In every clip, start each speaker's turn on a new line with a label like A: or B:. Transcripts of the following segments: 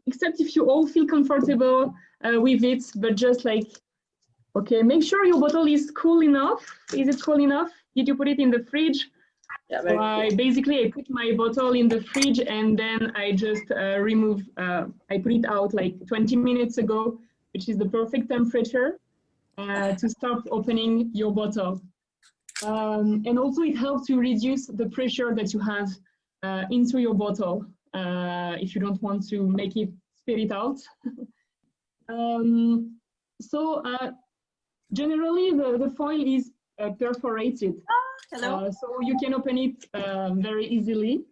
A: except if you all feel comfortable with it, but just like, okay, make sure your bottle is cool enough. Is it cool enough? Did you put it in the fridge? Yeah, so I put my bottle in the fridge and then I just I put it out like 20 minutes ago, which is the perfect temperature to start opening your bottle. And also it helps you reduce the pressure that you have into your bottle if you don't want to make it spit it out. Generally the foil is perforated.
B: Hello.
A: So you can open it very easily.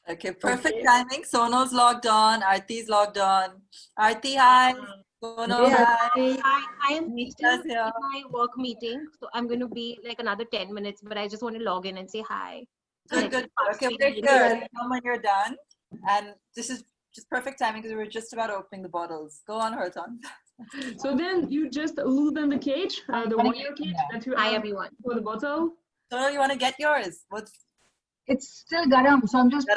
B: Okay, perfect timing. Sonal's logged on. Aarti's logged on. Aarti, hi. Sonal, hi.
C: I am still in my work meeting, so I'm going to be like another 10 minutes, but I just want to log in and say hi.
B: Good, good. Okay, wait here. Come when you're done. And this is just perfect timing because we were just about opening the bottles. Go on, Hartan.
A: So then you just loosen the cage, the wire cage that you have for the bottle.
B: So you want to get yours?
D: It's still garam, so I'm just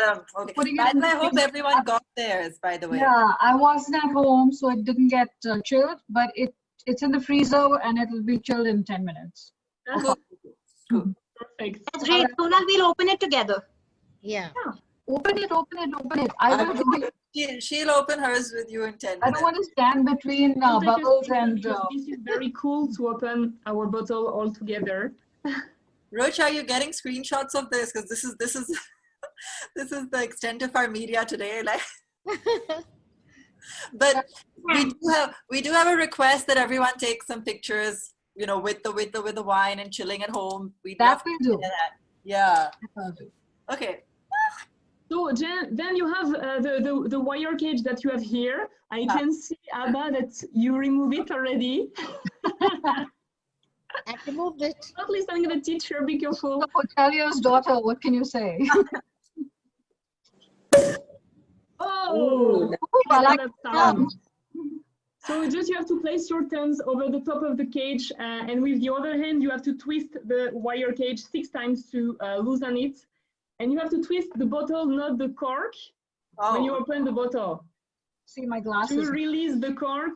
B: putting it in. I hope everyone got theirs, by the way.
D: Yeah, I wasn't at home, so it didn't get chilled, but it's in the freezer and it will be chilled in 10 minutes.
B: Cool. Cool.
A: Perfect.
C: That's great. Sonal, we'll open it together.
D: Yeah. Open it. I will do it.
B: She'll open hers with you in 10 minutes.
D: I don't want to stand between bubbles and...
A: This is very cool to open our bottle all together.
B: Roach, are you getting screenshots of this? Because this is this is the extent of our media today. Like, but we do have a request that everyone take some pictures, you know, with the wine and chilling at home.
D: That we do.
B: Yeah. Okay.
A: So then you have the wire cage that you have here. I can see, Abba, that you remove it already.
E: I removed it.
A: Not listening to the teacher, be careful.
D: Hoteliers' daughter, what can you say?
A: Oh,
D: I like that sound.
A: So just you have to place your thumbs over the top of the cage, and with the other hand, you have to twist the wire cage 6 times to loosen it. And you have to twist the bottle, not the cork, when you open the bottle.
D: See my glasses.
A: To release the cork.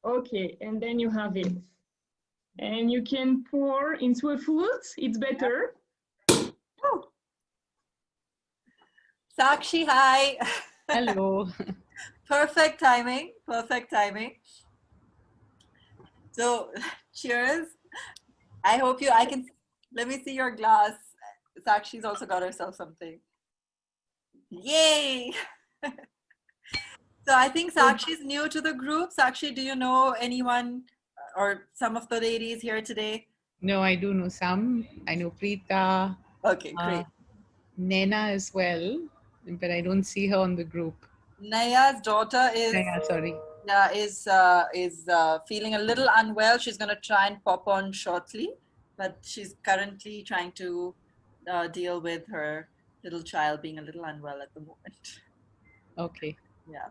A: Okay, and then you have it. And you can pour into a flute. It's better.
B: Oh. Sakshi, hi.
F: Hello.
B: Perfect timing. Perfect timing. So, cheers. I hope I can, let me see your glass. Sakshi's also got herself something. Yay! So I think Sakshi's new to the group. Sakshi, do you know anyone or some of the ladies here today?
F: No, I do know some. I know Preeta.
B: Okay, great.
F: Nena as well, but I don't see her on the group.
B: Naya's daughter is feeling a little unwell. She's going to try and pop on shortly, but she's currently trying to deal with her little child being a little unwell at the moment.
F: Okay.
B: Yeah.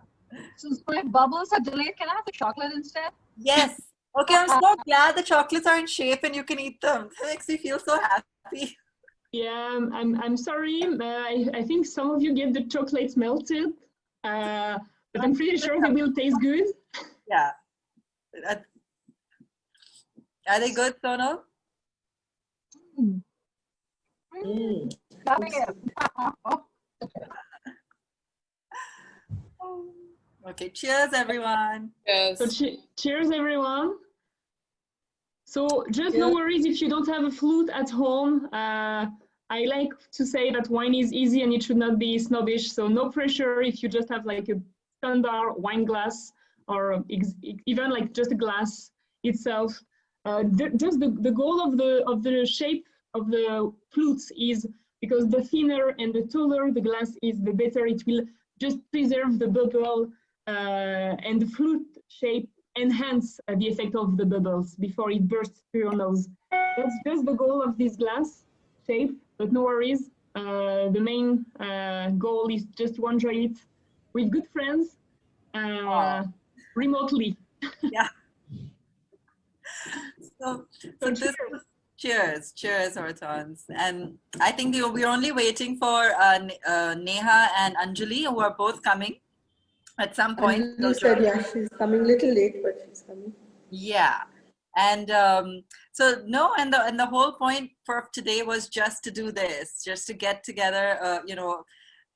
D: Since my bubbles are delayed, can I have the chocolate instead?
B: Yes. Okay, I'm so glad the chocolates are in shape and you can eat them. It makes me feel so happy.
A: Yeah, I'm sorry. I think some of you get the chocolates melted, but I'm pretty sure they will taste good.
B: Yeah. Are they good, Sonal? Okay, cheers everyone.
F: Yes.
A: So cheers everyone. So just no worries if you don't have a flute at home. I like to say that wine is easy and it should not be snobbish. So no pressure if you just have like a standard wine glass or even like just a glass itself. Just the goal of the shape of the flutes is because the thinner and the taller the glass is, the better it will just preserve the bubble and the flute shape enhance the effect of the bubbles before it bursts through your nose. That's just the goal of this glass shape, but no worries. The main goal is just to enjoy it with good friends remotely.
B: Yeah. So Cheers, cheers, Hortons. And I think we're only waiting for Neha and Anjali, who are both coming at some point.
E: Anjali said, yeah, she's coming a little late, but she's coming.
B: Yeah. And so no, and the whole point for today was just to do this, just to get together, you know,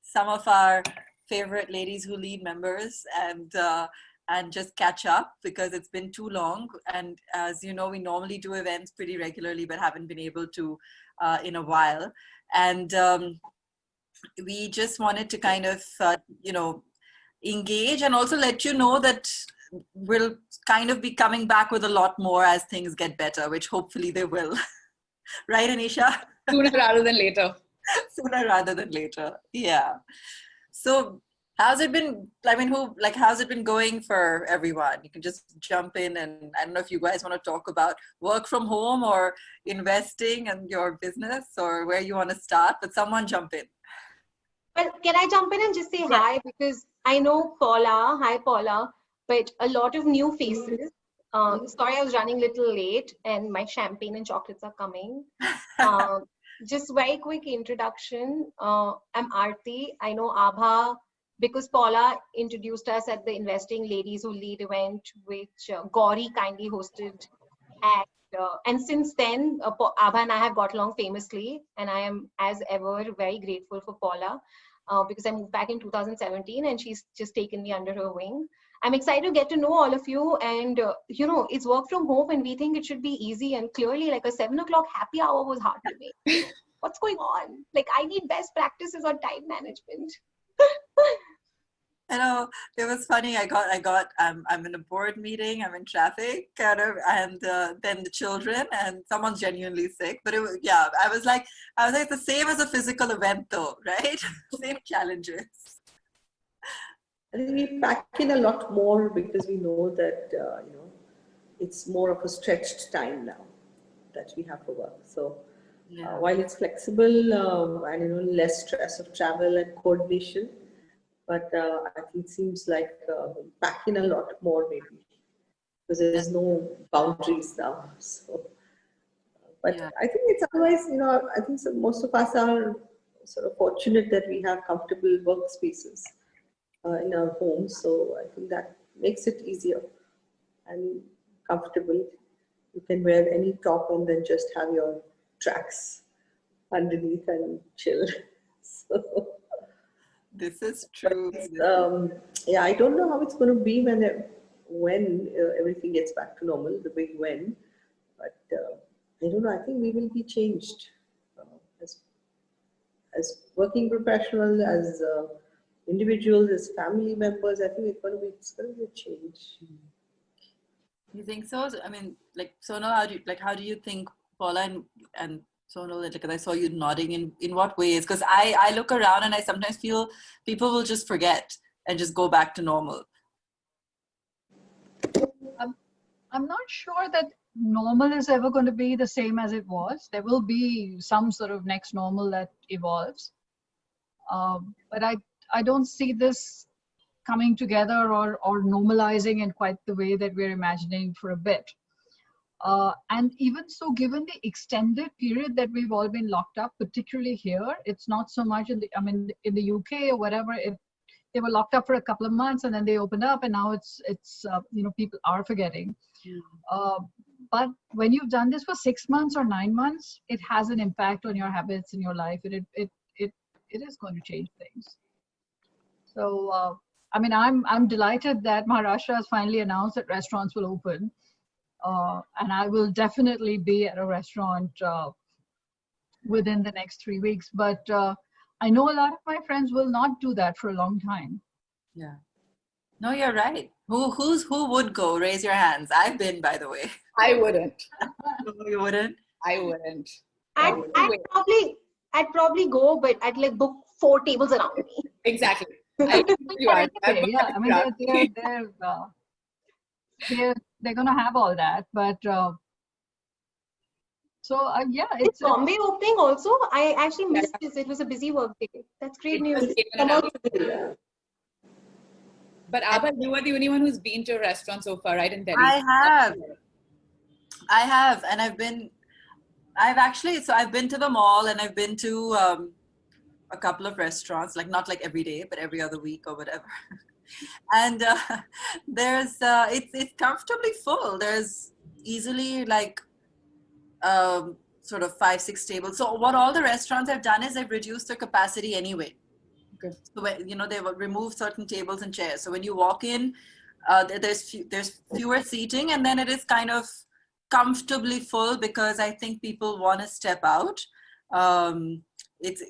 B: some of our favorite Ladies Who Lead members and just catch up, because it's been too long. And as you know, we normally do events pretty regularly, but haven't been able to in a while. And we just wanted to kind of, you know, engage and also let you know that we'll kind of be coming back with a lot more as things get better, which hopefully they will. Right, Anisha?
F: Sooner rather than later.
B: Sooner rather than later. Yeah. So how's it been? I mean, how's it been going for everyone? You can just jump in, and I don't know if you guys want to talk about work from home or investing and your business, or where you want to start, but someone jump in.
C: Well, can I jump in and just say hi? Because I know Paula, hi Paula, but a lot of new faces. Sorry, I was running a little late and my champagne and chocolates are coming. Just very quick introduction. I'm Aarti. I know Abha because Paula introduced us at the Investing Ladies Who Lead event, which Gauri kindly hosted. And since then, Abha and I have got along famously, and I am, as ever, very grateful for Paula because I moved back in 2017 and she's just taken me under her wing. I'm excited to get to know all of you, and you know, it's work from home and we think it should be easy, and clearly like a 7 o'clock happy hour was hard to make. What's going on? Like, I need best practices on time management.
B: I know, it was funny. I'm in a board meeting, I'm in traffic, kind of, and then the children, and someone's genuinely sick. But it was, yeah, I was like, it's the same as a physical event though, right? Same challenges.
E: I think we pack in a lot more because we know that, you know, it's more of a stretched time now that we have for work. So while it's flexible and, you know, less stress of travel and coordination, but I think it seems like pack in a lot more maybe because there's no boundaries now. So, but I think it's otherwise, you know, I think most of us are sort of fortunate that we have comfortable workspaces in our homes. So I think that makes it easier and comfortable. You can wear any top and then just have your tracks underneath and chill. So,
B: this is true.
E: Yeah, I don't know how it's going to be when everything gets back to normal, the big when. But I don't know. I think we will be changed as working professionals, as individuals, as family members. I think it's going to be a change.
B: You think so? I mean, like Sonal, how do you think, Paula and Sonal, because I saw you nodding, in what ways? Because I look around and I sometimes feel people will just forget and just go back to normal.
D: I'm not sure that normal is ever going to be the same as it was. There will be some sort of next normal that evolves. But I don't see this coming together or normalizing in quite the way that we're imagining for a bit. And even so, given the extended period that we've all been locked up, particularly here, it's not so much in the UK or whatever, they were locked up for a couple of months and then they opened up, and now it's you know, people are forgetting. But when you've done this for 6 months or 9 months, it has an impact on your habits in your life. It is going to change things. So, I mean, I'm delighted that Maharashtra has finally announced that restaurants will open. And I will definitely be at a restaurant within the next 3 weeks. But I know a lot of my friends will not do that for a long time.
B: Yeah. No, you're right. Who would go? Raise your hands. I've been, by the way.
F: I wouldn't.
B: No, you wouldn't?
F: I wouldn't.
C: I'd probably go, but I'd like book 4 tables around me.
F: Exactly. You are.
D: Yeah, I mean, they're going to have all that, but so yeah,
C: it's Bombay opening also. I actually missed this. It was a busy work day. That's great news.
F: But Abha, you are the only one who's been to a restaurant so far, right? In Delhi.
B: I have, and I've been I've been to the mall and I've been to a couple of restaurants, like not like every day, but every other week or whatever. And it's comfortably full. There's easily like sort of 5-6 tables. So what all the restaurants have done is they've reduced their capacity anyway.
F: Okay.
B: So they've removed certain tables and chairs. So when you walk in, there's fewer seating, and then it is kind of comfortably full because I think people want to step out. It's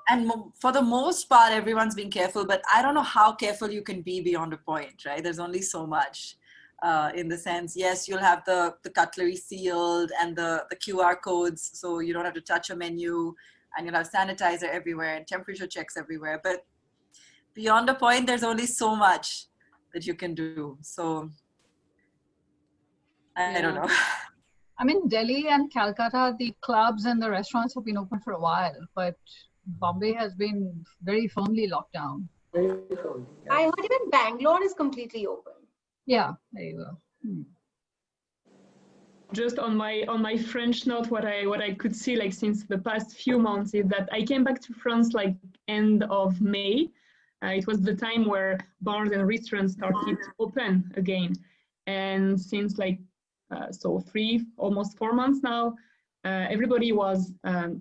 B: and for the most part, everyone's being careful, but I don't know how careful you can be beyond a point, right? There's only so much in the sense, yes, you'll have the cutlery sealed and the QR codes, so you don't have to touch a menu, and you'll have sanitizer everywhere and temperature checks everywhere. But beyond a point, there's only so much that you can do. So I don't know.
D: I mean, Delhi and Calcutta, the clubs and the restaurants have been open for a while, but Bombay has been very firmly locked down.
E: Very firmly, yeah.
C: I heard even Bangalore is completely open.
D: Yeah, there you go.
A: Just on my French note, what I could see like since the past few months is that I came back to France like end of May. It was the time where bars and restaurants started to open again, and since like so almost 4 months now, everybody was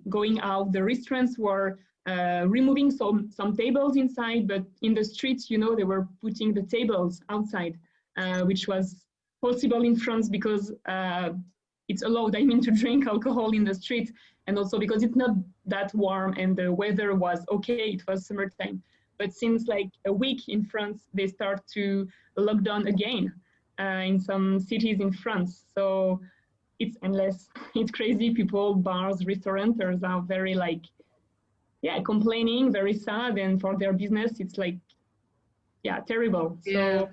A: going out. The restaurants were removing some tables inside, but in the streets, you know, they were putting the tables outside, which was possible in France because it's allowed, I mean, to drink alcohol in the street, and also because it's not that warm and the weather was okay, it was summertime. But since like a week in France, they start to lock down again in some cities in France. So it's endless, it's crazy. People, bars, restaurateurs are very like, yeah, complaining, very sad, and for their business, it's like, yeah, terrible.
F: Yeah.
A: So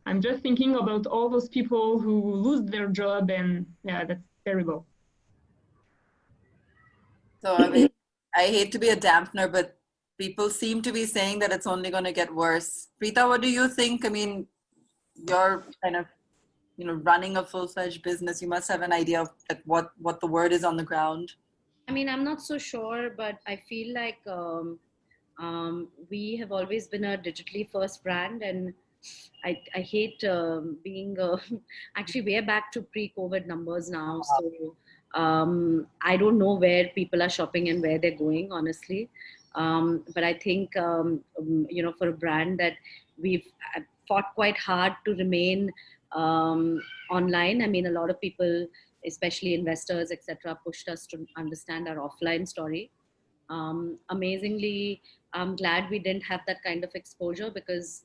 A: I'm just thinking about all those people who lose their job, and yeah, that's terrible.
B: So I mean, I hate to be a dampener, but people seem to be saying that it's only going to get worse. Preeta, what do you think? I mean, you're kind of, you know, running a full-fledged business. You must have an idea of what the word is on the ground.
G: I mean, I'm not so sure, but I feel like we have always been a digitally first brand, and I hate being actually we're back to pre-COVID numbers now. So I don't know where people are shopping and where they're going, honestly. But I think, you know, for a brand that we've fought quite hard to remain online. I mean, a lot of people, especially investors, etc., pushed us to understand our offline story. Amazingly, I'm glad we didn't have that kind of exposure because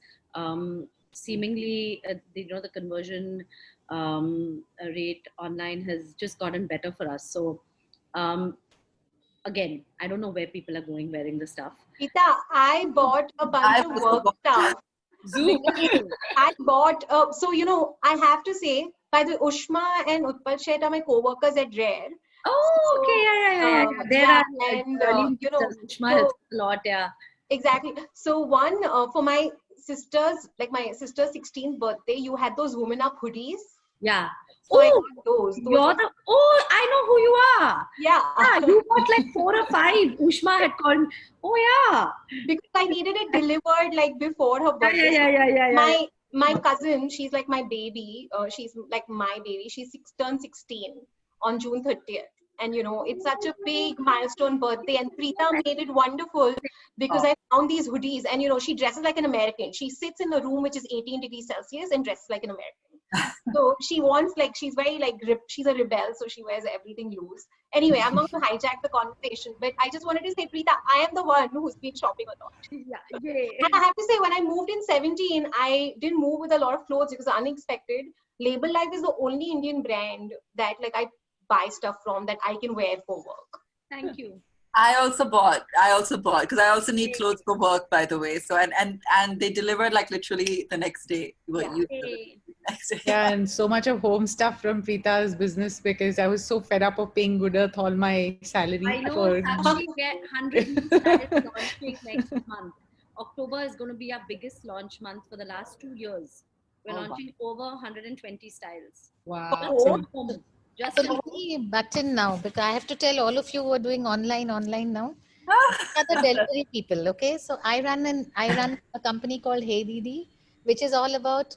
G: seemingly, you know, the conversion rate online has just gotten better for us. So again, I don't know where people are going wearing the stuff.
C: Rita, I bought a bunch of work stuff.
G: Zoom.
C: I bought, so you know, I have to say, by the Ushma and Utpal Shet are my co-workers at Rare.
G: Oh, okay, yeah. There
C: yeah,
G: are,
C: and you know,
G: Ushma helps a lot, yeah.
C: Exactly. So one for my sister's, like my sister's 16th birthday, you had those women up hoodies.
G: Yeah.
C: So I got those.
G: I know who you are.
C: Yeah.
G: You got like 4 or 5. Ushma had called me. Oh yeah.
C: Because I needed it delivered like before her birthday.
G: Yeah.
C: My cousin, she's like my baby. She's like my baby. She turned 16 on June 30th. And you know, it's such a big milestone birthday, and Preeta made it wonderful because I found these hoodies, and you know, she dresses like an American. She sits in a room which is 18 degrees Celsius and dresses like an American. So she wants, like, she's very like, she's a rebel, so she wears everything loose. Anyway, I'm not going to hijack the conversation, but I just wanted to say, Preeta, I am the one who's been shopping a lot.
G: Yeah.
C: And I have to say, when I moved in 17, I didn't move with a lot of clothes. It was unexpected. Label Life is the only Indian brand that like I buy stuff from that I can wear for work.
G: Thank you.
B: I also bought because I also need clothes for work, by the way. So and they delivered like literally the next day.
F: Yeah, and so much of home stuff from Preeta's business because I was so fed up of paying good earth all my salary.
G: I know. Actually, get 100 launching next month. October is going to be our biggest launch month for the last 2 years. We're
B: Oh, wow.
G: launching over 120 styles.
F: Wow.
G: Just in home. Just
H: So
G: in
H: let
G: home.
H: me butt in now because I have to tell all of you who are doing online now. These are the delivery people, okay? So I run a company called Hey Didi, which is all about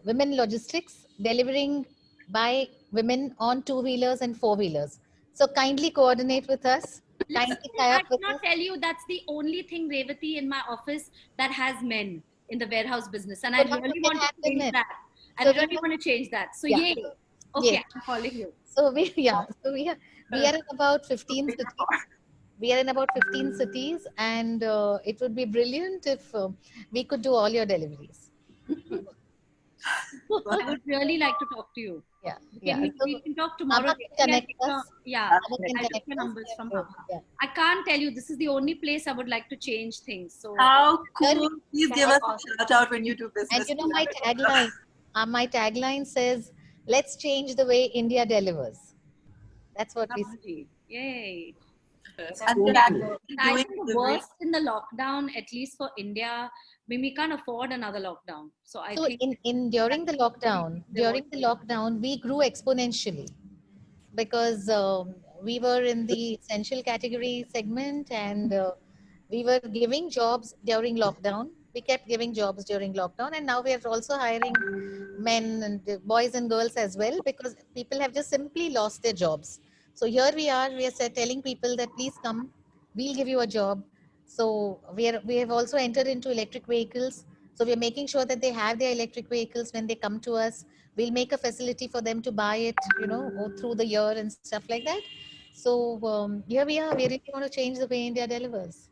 H: women logistics, delivering by women on two-wheelers and four-wheelers. So kindly coordinate with us.
G: Listen,
H: Kindly tie
G: I
H: up with
G: cannot
H: us.
G: tell you that's the only thing, Revati, in my office that has men in the warehouse business. And I
H: So now
G: really
H: you can
G: want to
H: have them
G: change
H: in.
G: that. I
H: So
G: really want to change that. So
H: yeah.
G: yay.
H: Yes.
G: Okay, I'm calling you.
H: So we are in about 15 cities. We are in about 15 cities, and it would be brilliant if we could do all your deliveries.
G: I would really like to talk to you.
H: Yeah,
G: Can
H: yeah. So
G: we can talk tomorrow.
H: Amma can connect us.
G: Yeah,
H: Amma can
G: I'll take
H: connect
G: your
H: us.
G: numbers from
H: Yeah.
G: Amma. I can't tell you, this is the only place I would like to change things. So
B: How cool. Please give
C: That's
B: us
C: awesome.
B: a shout out when you do
H: And
B: business.
H: you know my tagline says, "Let's change the way India delivers." That's what we say.
G: Lovely. Yay.
B: And we're
E: Totally.
B: actually
G: I
B: doing
G: think the
B: deliveries.
G: worst in the lockdown, at least for India, I mean, we can't afford another lockdown. So I
H: So
G: think
H: during the lockdown, we grew exponentially because we were in the essential category segment, and we were giving jobs during lockdown. We kept giving jobs during lockdown, and now we are also hiring men and boys and girls as well because people have just simply lost their jobs. So here we are telling people that please come, we'll give you a job. So we have also entered into electric vehicles. So we are making sure that they have their electric vehicles when they come to us. We'll make a facility for them to buy it, through the year and stuff like that. So here we are. We really want to change the way India delivers.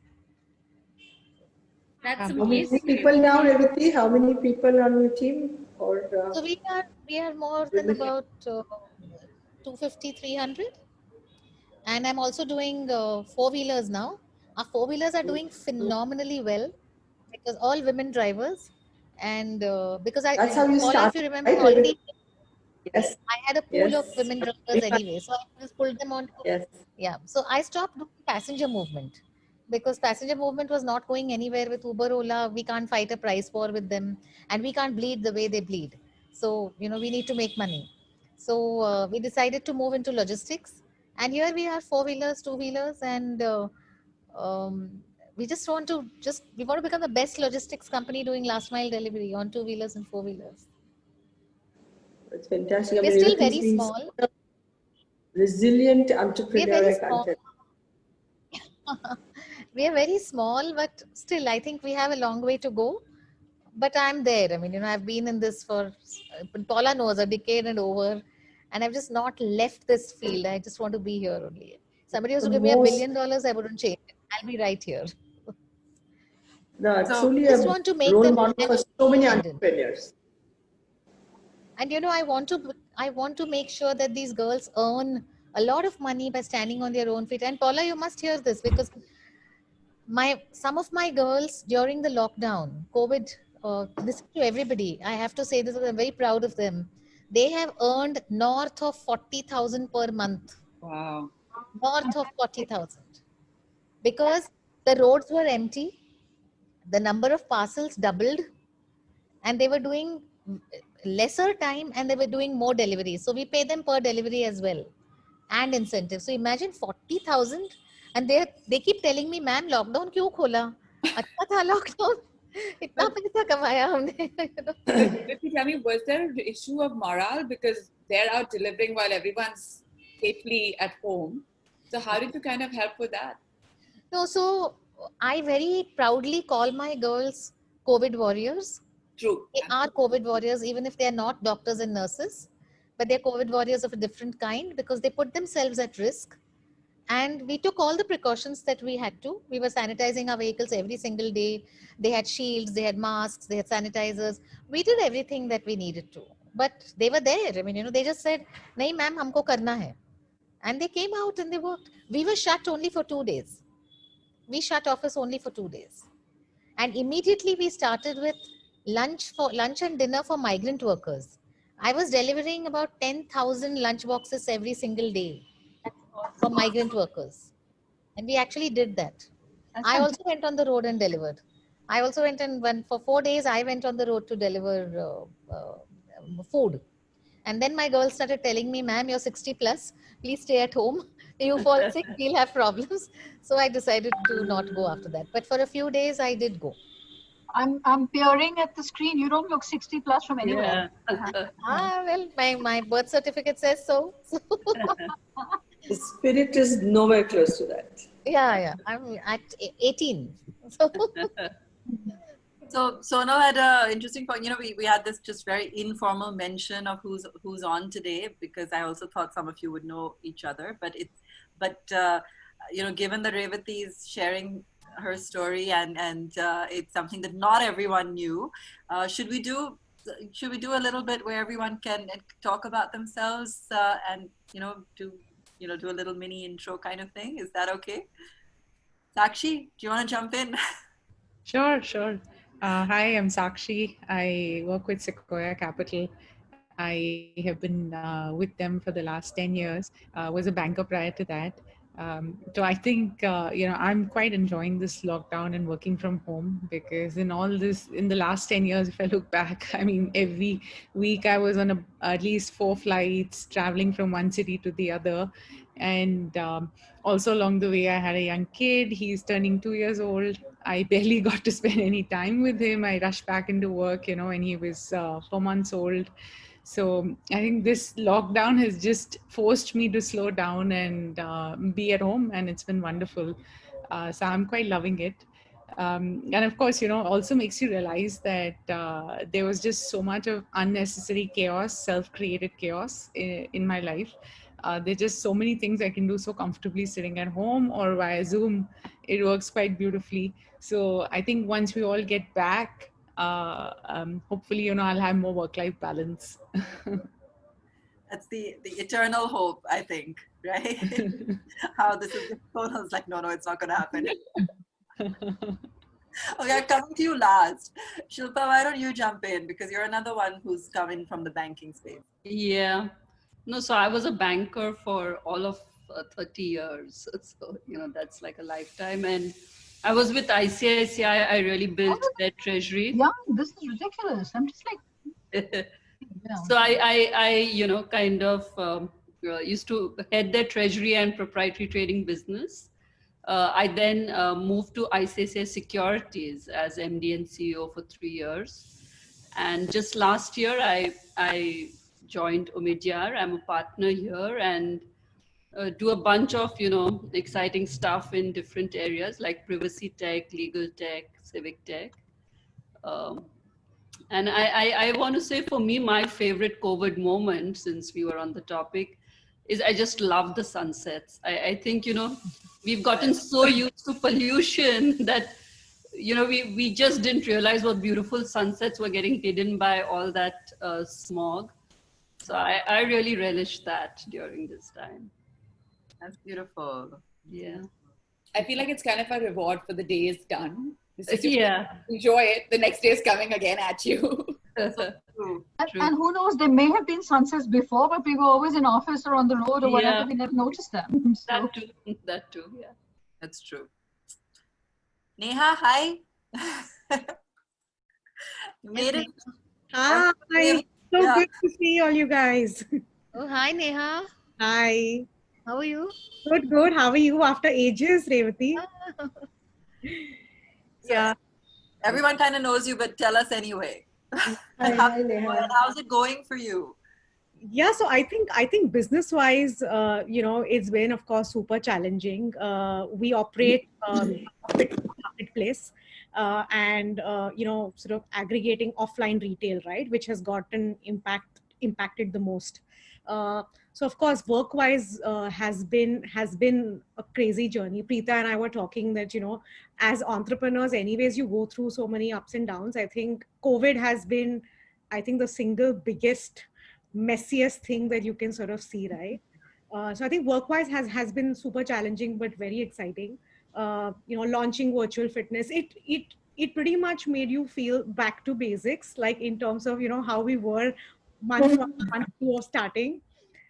G: that's
E: How many
G: amazing.
E: people now, Revati? How many people on your team? Or
H: So we are more than
E: women?
H: about 250, 300. And I'm also doing four-wheelers now. Our four-wheelers are doing phenomenally well because all women drivers. And because
E: That's how you
H: Paula, if
E: start,
H: you remember,
E: right, Revati?
H: already
E: Yes,
H: I had a pool of
E: yes.
H: women drivers anyway. So I just pulled them on.
E: Yes.
H: Yeah. So I stopped doing passenger movement because passenger movement was not going anywhere with Uber, Ola. We can't fight a price war with them, and we can't bleed the way they bleed. So, we need to make money. So we decided to move into logistics. And here we are, four-wheelers, two-wheelers, and um, we want to become the best logistics company doing last mile delivery on two-wheelers and four-wheelers.
E: It's fantastic. I
H: We're
E: mean,
H: still
E: Revati's
H: very
E: been
H: small.
E: such a resilient
H: We're
E: entrepreneur,
H: very
E: I can't
H: small.
E: tell.
H: We are very small, but still, I think we have a long way to go. But I'm there. I mean, I've been in this for, Paula knows, a decade and over, and I've just not left this field. I just want to be here only. Somebody was
E: The
H: to give me $1
E: most,
H: billion, I wouldn't change it. I'll be right here.
E: no,
B: So
E: truly
H: Just
E: a
H: want to make
E: role
H: them
E: model for so many
H: independent.
E: entrepreneurs.
H: And I want to make sure that these girls earn a lot of money by standing on their own feet. And Paula, you must hear this because some of my girls during the lockdown, COVID, this is to everybody. I have to say this, I'm very proud of them. They have earned north of 40,000 per month.
F: Wow.
H: North of 40,000 because the roads were empty, the number of parcels doubled, and they were doing lesser time and they were doing more deliveries. So we pay them per delivery as well and incentives. So imagine 40,000, and they keep telling me, ma'am, lockdown क्यों खोला? अच्छा था lockdown. इतना पैसा कमाया हमने.
F: But if you tell me, was there an issue of morale because they're out delivering while everyone's safely at home? So how did you kind of help with that?
H: No, so I very proudly call my girls COVID warriors.
F: True.
H: They are COVID warriors, even if they are not doctors and nurses, but they're COVID warriors of a different kind because they put themselves at risk. And we took all the precautions that we had to. We were sanitizing our vehicles every single day. They had shields, they had masks, they had sanitizers. We did everything that we needed to. But they were there. I mean, they just said, "Nahi, ma'am, humko karna hai." And they came out and they worked. We were shut only for 2 days. We shut office only for 2 days. And immediately we started with lunch and dinner for migrant workers. I was delivering about 10,000 lunch boxes every single day for migrant workers. And we actually did that.
D: That's
H: I
D: fantastic.
H: also went on the road and delivered. I also went and went for 4 days. I went on the road to deliver food. And then my girl started telling me, ma'am, you're 60 plus. Please stay at home. You fall sick, we'll have problems. So I decided to not go after that. But for a few days, I did go.
D: I'm peering at the screen. You don't look 60 plus from anywhere.
H: Well, my birth certificate says so.
E: The spirit is nowhere close to that.
H: Yeah. I'm at 18.
B: So Sonal had an interesting point. You know, we had this just very informal mention of who's on today, because I also thought some of you would know each other. But you know, given that Revati is sharing her story and it's something that not everyone knew, should we do a little bit where everyone can talk about themselves and do a little mini intro kind of thing? Is that okay? Sakshi, do you want to jump in?
I: Sure. Hi, I'm Sakshi. I work with Sequoia Capital. I have been with them for the last 10 years. Was a banker prior to that. So I think, I'm quite enjoying this lockdown and working from home, because in the last 10 years, if I look back, I mean, every week I was on at least 4 flights traveling from one city to the other. And also along the way, I had a young kid. He's turning 2 years old. I barely got to spend any time with him. I rushed back into work, when he was 4 months old. So I think this lockdown has just forced me to slow down and be at home, and it's been wonderful. So I'm quite loving it. And of course, also makes you realize that there was just so much of unnecessary chaos, self-created chaos in my life. There's just so many things I can do so comfortably sitting at home or via Zoom. It works quite beautifully. So I think once we all get back, hopefully, I'll have more work-life balance.
B: That's the eternal hope, I think, right? How this is going. I was like, no, it's not going to happen. Okay, coming to you last. Shilpa, why don't you jump in? Because you're another one who's coming from the banking space.
J: Yeah. No, so I was a banker for all of 30 years. So, that's like a lifetime. And I was with ICICI. I really built their treasury.
D: Yeah, this is ridiculous. I'm just like...
J: So I kind of used to head their treasury and proprietary trading business. I then moved to ICICI Securities as MD and CEO for 3 years. And just last year, I joined Omidyar. I'm a partner here and do a bunch of, exciting stuff in different areas like privacy tech, legal tech, civic tech. And I want to say, for me, my favorite COVID moment, since we were on the topic, is I just love the sunsets. I think, we've gotten so used to pollution that, we just didn't realize what beautiful sunsets were getting hidden by all that smog. So I really relished that during this time.
B: That's beautiful.
J: Yeah.
F: I feel like it's kind of a reward for the day is done.
J: Yeah.
F: Enjoy it. The next day is coming again at you.
D: And who knows, there may have been sunsets before, but we were always in office or on the road or whatever. We never noticed them. So.
J: That too. Yeah.
B: That's true. Neha, hi. You made it.
K: Hi. So good to see all you guys.
H: Oh, hi, Neha.
K: Hi.
H: How are you?
K: Good. How are you after ages, Revati?
B: Yeah. Everyone kind of knows you, but tell us anyway.
E: Hi, Neha.
B: How's it going for you?
K: Yeah, so I think business-wise, it's been, of course, super challenging. We operate a marketplace and, sort of aggregating offline retail, right, which has gotten impacted the most. So of course, work-wise has been a crazy journey. Preeta and I were talking that, as entrepreneurs, anyways, you go through so many ups and downs. I think COVID has been, the single biggest, messiest thing that you can sort of see, right? So I think work-wise has been super challenging, but very exciting. Launching virtual fitness, it pretty much made you feel back to basics, like in terms of, how we were month 2 of starting.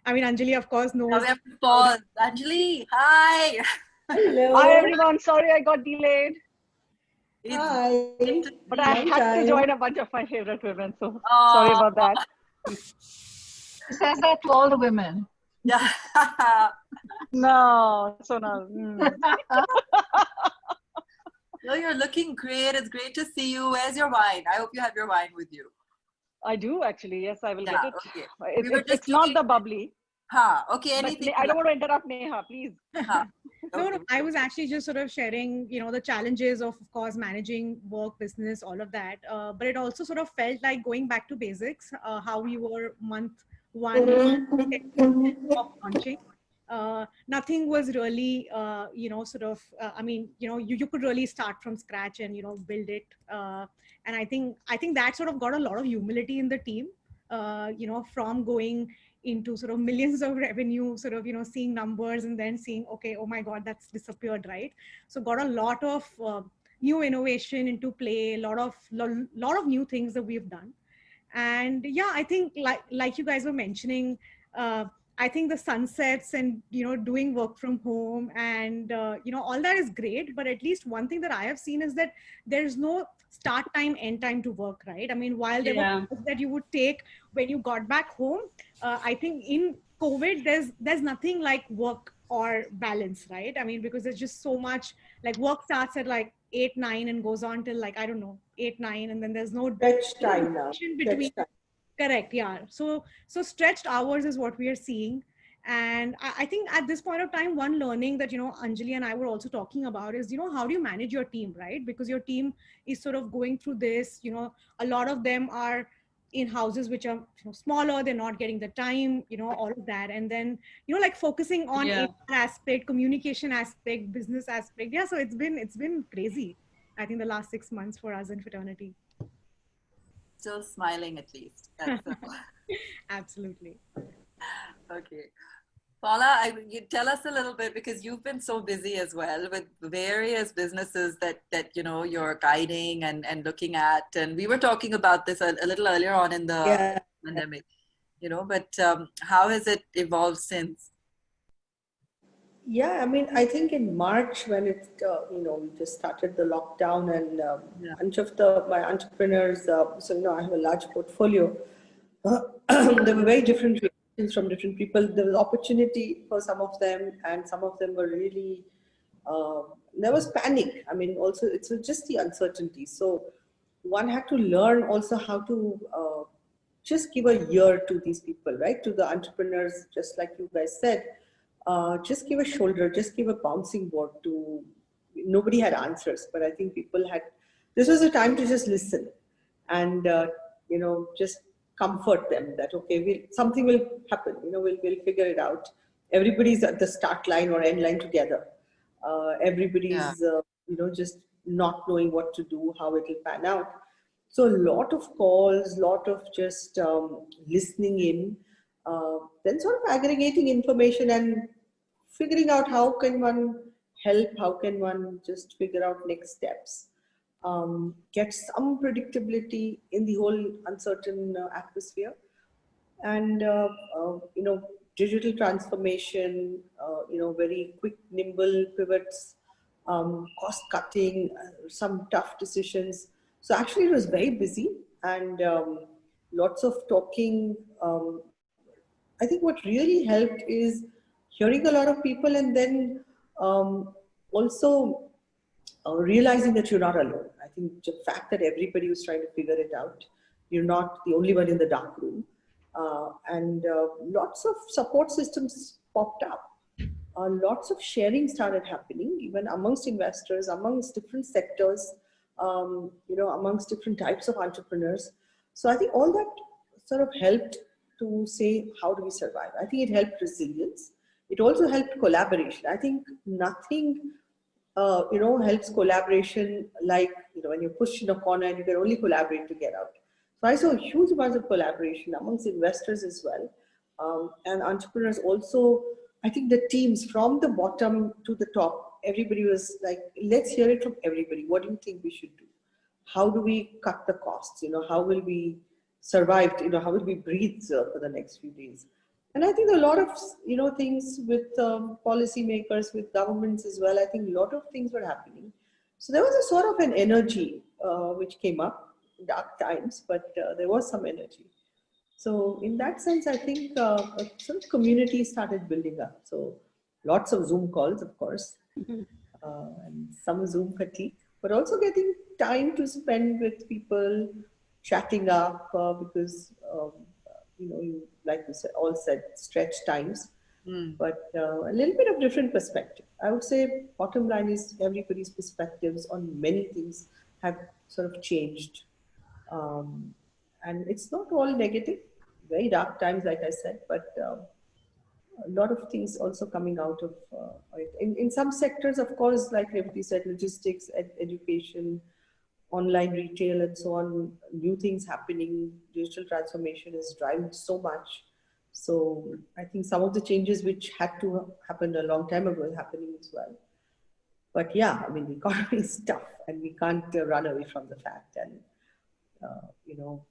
K: I mean, Anjali, of course, knows.
B: Now we have to pause. Anjali, hi.
E: Hello.
D: Hi, everyone. Sorry, I got delayed.
B: It's
E: Hi.
B: great to
L: But
B: see
L: I
B: you.
E: Long
L: had to
E: time.
L: join a bunch of my favorite women, so sorry
B: Oh,
L: about that.
D: She says that to all the women.
B: yeah.
L: No, so no.
B: No, you're looking great. It's great to see you. Where's your wine? I hope you have your wine with you.
L: I do actually. Yes, I will
B: Yeah,
L: get it.
B: okay.
L: It,
B: We were
L: it.
B: just
L: It's not
B: looking.
L: the bubbly,
B: Okay,
L: but
B: anything
L: I
B: you
L: don't
B: like.
L: want to interrupt Neha, please.
K: No,
B: Okay.
K: no, I was actually just sort of sharing, the challenges of course, managing work, business, all of that. But it also sort of felt like going back to basics, how we were month one of launching. Nothing was really, you could really start from scratch and, build it. And I think that sort of got a lot of humility in the team, from going into sort of millions of revenue, sort of, seeing numbers and then seeing, okay, oh my God, that's disappeared, right? So got a lot of new innovation into play, a lot of new things that we've done. And yeah, I think like you guys were mentioning, uh, I think the sunsets and doing work from home and all that is great, but at least one thing that I have seen is that there's no start time end time to work, right? I mean, while there were
J: Yeah.
K: calls that you would take when you got back home, I think in COVID there's nothing like work or balance, right? I mean, because there's just so much, like work starts at like 8 9 and goes on till like, I don't know, 8 9, and then there's no
E: Stretch time now.
K: in
E: Stretch
K: between.
E: time.
K: Correct, yeah. So stretched hours is what we are seeing. And I think at this point of time, one learning that Anjali and I were also talking about is how do you manage your team, right? Because your team is sort of going through this. A lot of them are in houses which are smaller, they're not getting the time, all of that. And then like focusing on
J: Yeah.
K: HR aspect, communication aspect, business aspect. Yeah, so it's been crazy, I think, the last 6 months for us in fraternity.
B: Still smiling at least. That's
K: Absolutely.
B: okay. Paula, you tell us a little bit because you've been so busy as well with various businesses that you're guiding and looking at. And we were talking about this a little earlier on in the pandemic, but how has it evolved since?
E: Yeah, I mean, I think in March when we just started the lockdown and bunch of my entrepreneurs, I have a large portfolio. There were very different reactions from different people. There was opportunity for some of them, and some of them were really, there was panic. I mean, also it's just the uncertainty. So one had to learn also how to just give a ear to these people, right? To the entrepreneurs, just like you guys said. Just give a shoulder, just give a bouncing board to, nobody had answers, but I think people had, this was a time to just listen and, just comfort them that, okay, something will happen, we'll figure it out. Everybody's at the start line or end line together. Everybody's, just not knowing what to do, how it will pan out. So a lot of calls, lot of just listening in, then sort of aggregating information and figuring out how can one help, how can one just figure out next steps, get some predictability in the whole uncertain atmosphere, and digital transformation, very quick, nimble pivots, cost cutting, some tough decisions. So actually, it was very busy and lots of talking. I think what really helped is hearing a lot of people and then also realizing that you're not alone. I think the fact that everybody was trying to figure it out, you're not the only one in the dark room. And lots of support systems popped up. Lots of sharing started happening, even amongst investors, amongst different sectors, amongst different types of entrepreneurs. So I think all that sort of helped to say, how do we survive? I think it helped resilience. It also helped collaboration. I think nothing helps collaboration like, when you're pushed in a corner and you can only collaborate to get out. So I saw huge amounts of collaboration amongst investors as well. And entrepreneurs also, I think the teams from the bottom to the top, everybody was like, let's hear it from everybody. What do you think we should do? How do we cut the costs? How will we survive? How will we breathe for the next few days? And I think a lot of, things with policymakers, with governments as well, I think a lot of things were happening. So there was a sort of an energy which came up, dark times, but there was some energy. So in that sense, I think a sort of community started building up. So lots of Zoom calls, of course, and some Zoom fatigue, but also getting time to spend with people, chatting up, because you, like you said, all said, stretch times, but a little bit of different perspective. I would say bottom line is everybody's perspectives on many things have sort of changed. And it's not all negative, very dark times, like I said, but a lot of things also coming out of it. In some sectors, of course, like Revati said, logistics, education, online retail, and so on, new things happening, digital transformation is driving so much. So I think some of the changes which had to happen a long time ago are happening as well. But yeah, I mean, the economy is tough and we can't run away from the fact. And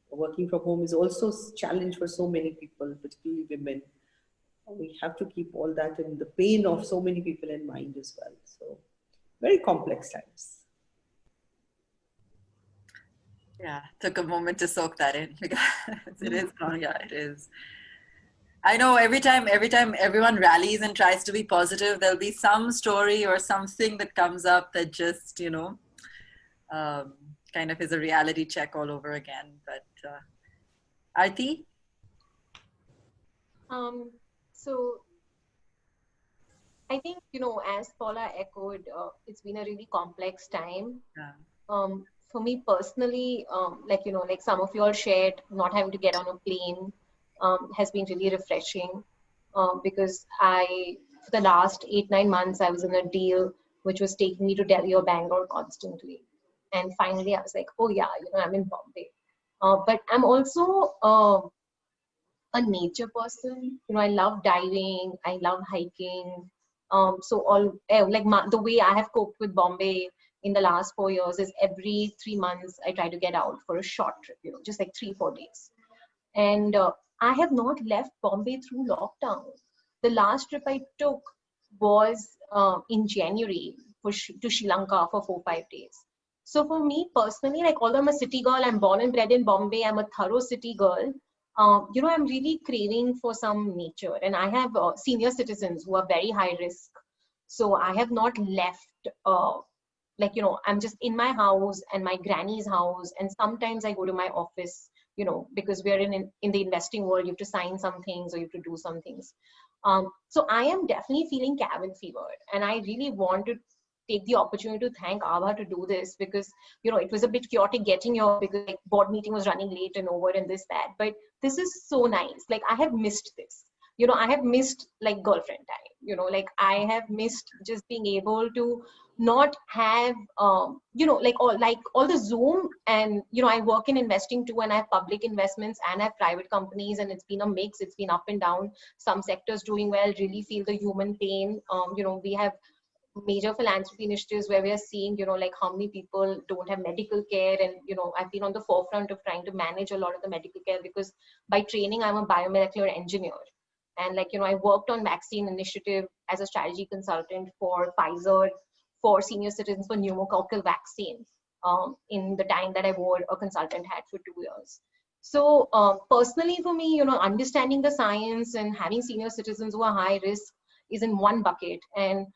E: working from home is also a challenge for so many people, particularly women. We have to keep all that and the pain of so many people in mind as well. So very complex times.
B: Yeah, took a moment to soak that in because it is. Oh, yeah, it is. I know every time everyone rallies and tries to be positive, there'll be some story or something that comes up that just kind of is a reality check all over again. But Aarti?
C: So I think, as Paula echoed, it's been a really complex time.
B: Yeah.
C: For me personally, like some of you all shared, not having to get on a plane has been really refreshing, because for the last 8-9 months, I was in a deal which was taking me to Delhi or Bangalore constantly. And finally, I was like, oh yeah, I'm in Bombay. But I'm also a nature person. I love diving. I love hiking. So the way I have coped with Bombay in the last 4 years is every 3 months I try to get out for a short trip. Just like 3-4 days. And I have not left Bombay through lockdown. The last trip I took was in January to Sri Lanka for 4-5 days. So for me personally, like although I'm a city girl, I'm born and bred in Bombay, I'm a thorough city girl. I'm really craving for some nature, and I have senior citizens who are very high risk. So I have not left. I'm just in my house and my granny's house, and sometimes I go to my office. Because we're in the investing world, you have to sign some things or you have to do some things. So I am definitely feeling cabin fever, and I really want to take the opportunity to thank Abha to do this, because it was a bit chaotic getting here because like board meeting was running late and over and this that, but this is so nice. Like I have missed this. I have missed like girlfriend time. Like I have missed just being able to not have like all the Zoom, and I work in investing too, and I have public investments and I have private companies, and it's been a mix. It's been up and down. Some sectors doing well, really feel the human pain. We have major philanthropy initiatives where we are seeing like how many people don't have medical care, and I've been on the forefront of trying to manage a lot of the medical care, because by training I'm a biomolecular engineer, and I worked on vaccine initiative as a strategy consultant for Pfizer for senior citizens for pneumococcal vaccine in the time that I wore a consultant hat for 2 years. So personally for me, understanding the science and having senior citizens who are high risk is in one bucket. And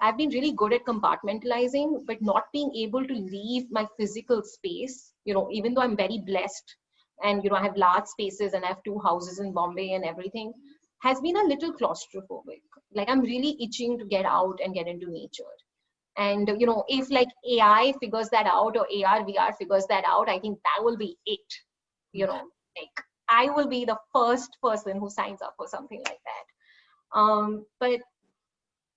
C: I've been really good at compartmentalizing, but not being able to leave my physical space, even though I'm very blessed and, I have large spaces and I have 2 houses in Bombay and everything, has been a little claustrophobic. Like I'm really itching to get out and get into nature. And, if like AI figures that out or AR, VR figures that out, I think that will be it. Like I will be the first person who signs up for something like that. But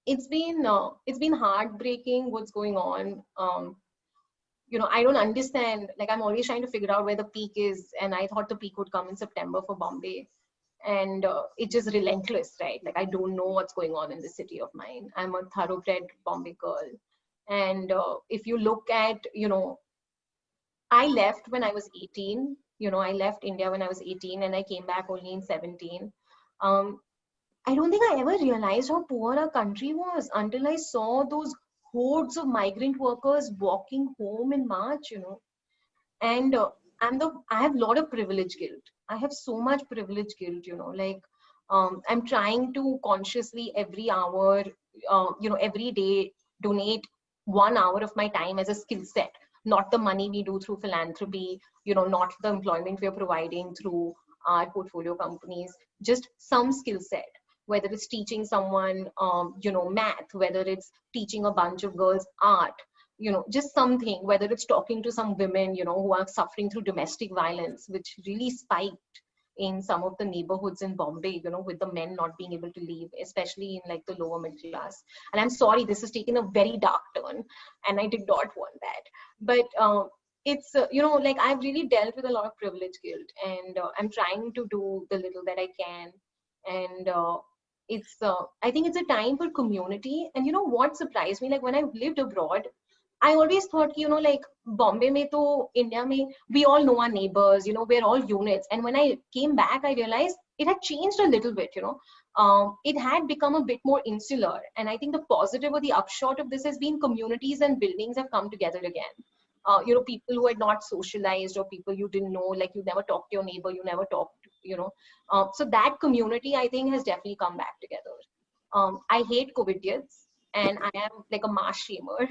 C: it's been heartbreaking what's going on. I don't understand. Like I'm always trying to figure out where the peak is, and I thought the peak would come in September for Bombay, and it's just relentless, right? Like I don't know what's going on in this city of mine. I'm a thoroughbred Bombay girl, and if you look at, I left when I was 18. I left India when I was 18, and I came back only in 17. I don't think I ever realized how poor our country was until I saw those hordes of migrant workers walking home in March, and I have a lot of privilege guilt. I have so much privilege guilt, like I'm trying to consciously every hour, every day donate 1 hour of my time as a skill set, not the money we do through philanthropy, not the employment we're providing through our portfolio companies, just some skill set, whether it's teaching someone, math, whether it's teaching a bunch of girls art, just something, whether it's talking to some women, who are suffering through domestic violence, which really spiked in some of the neighborhoods in Bombay, with the men not being able to leave, especially in like the lower middle class. And I'm sorry, this has taken a very dark turn and I did not want that. But it's, like I've really dealt with a lot of privilege guilt, and I'm trying to do the little that I can. And I think it's a time for community. And what surprised me, like when I lived abroad, I always thought, like Bombay mein to India mein, we all know our neighbors, we're all units. And when I came back, I realized it had changed a little bit, it had become a bit more insular. And I think the positive or the upshot of this has been communities and buildings have come together again. People who had not socialized, or people you didn't know, like you never talked to your neighbor, you never talked, so that community, I think, has definitely come back together. I hate COVIDians, and I am like a mask shamer.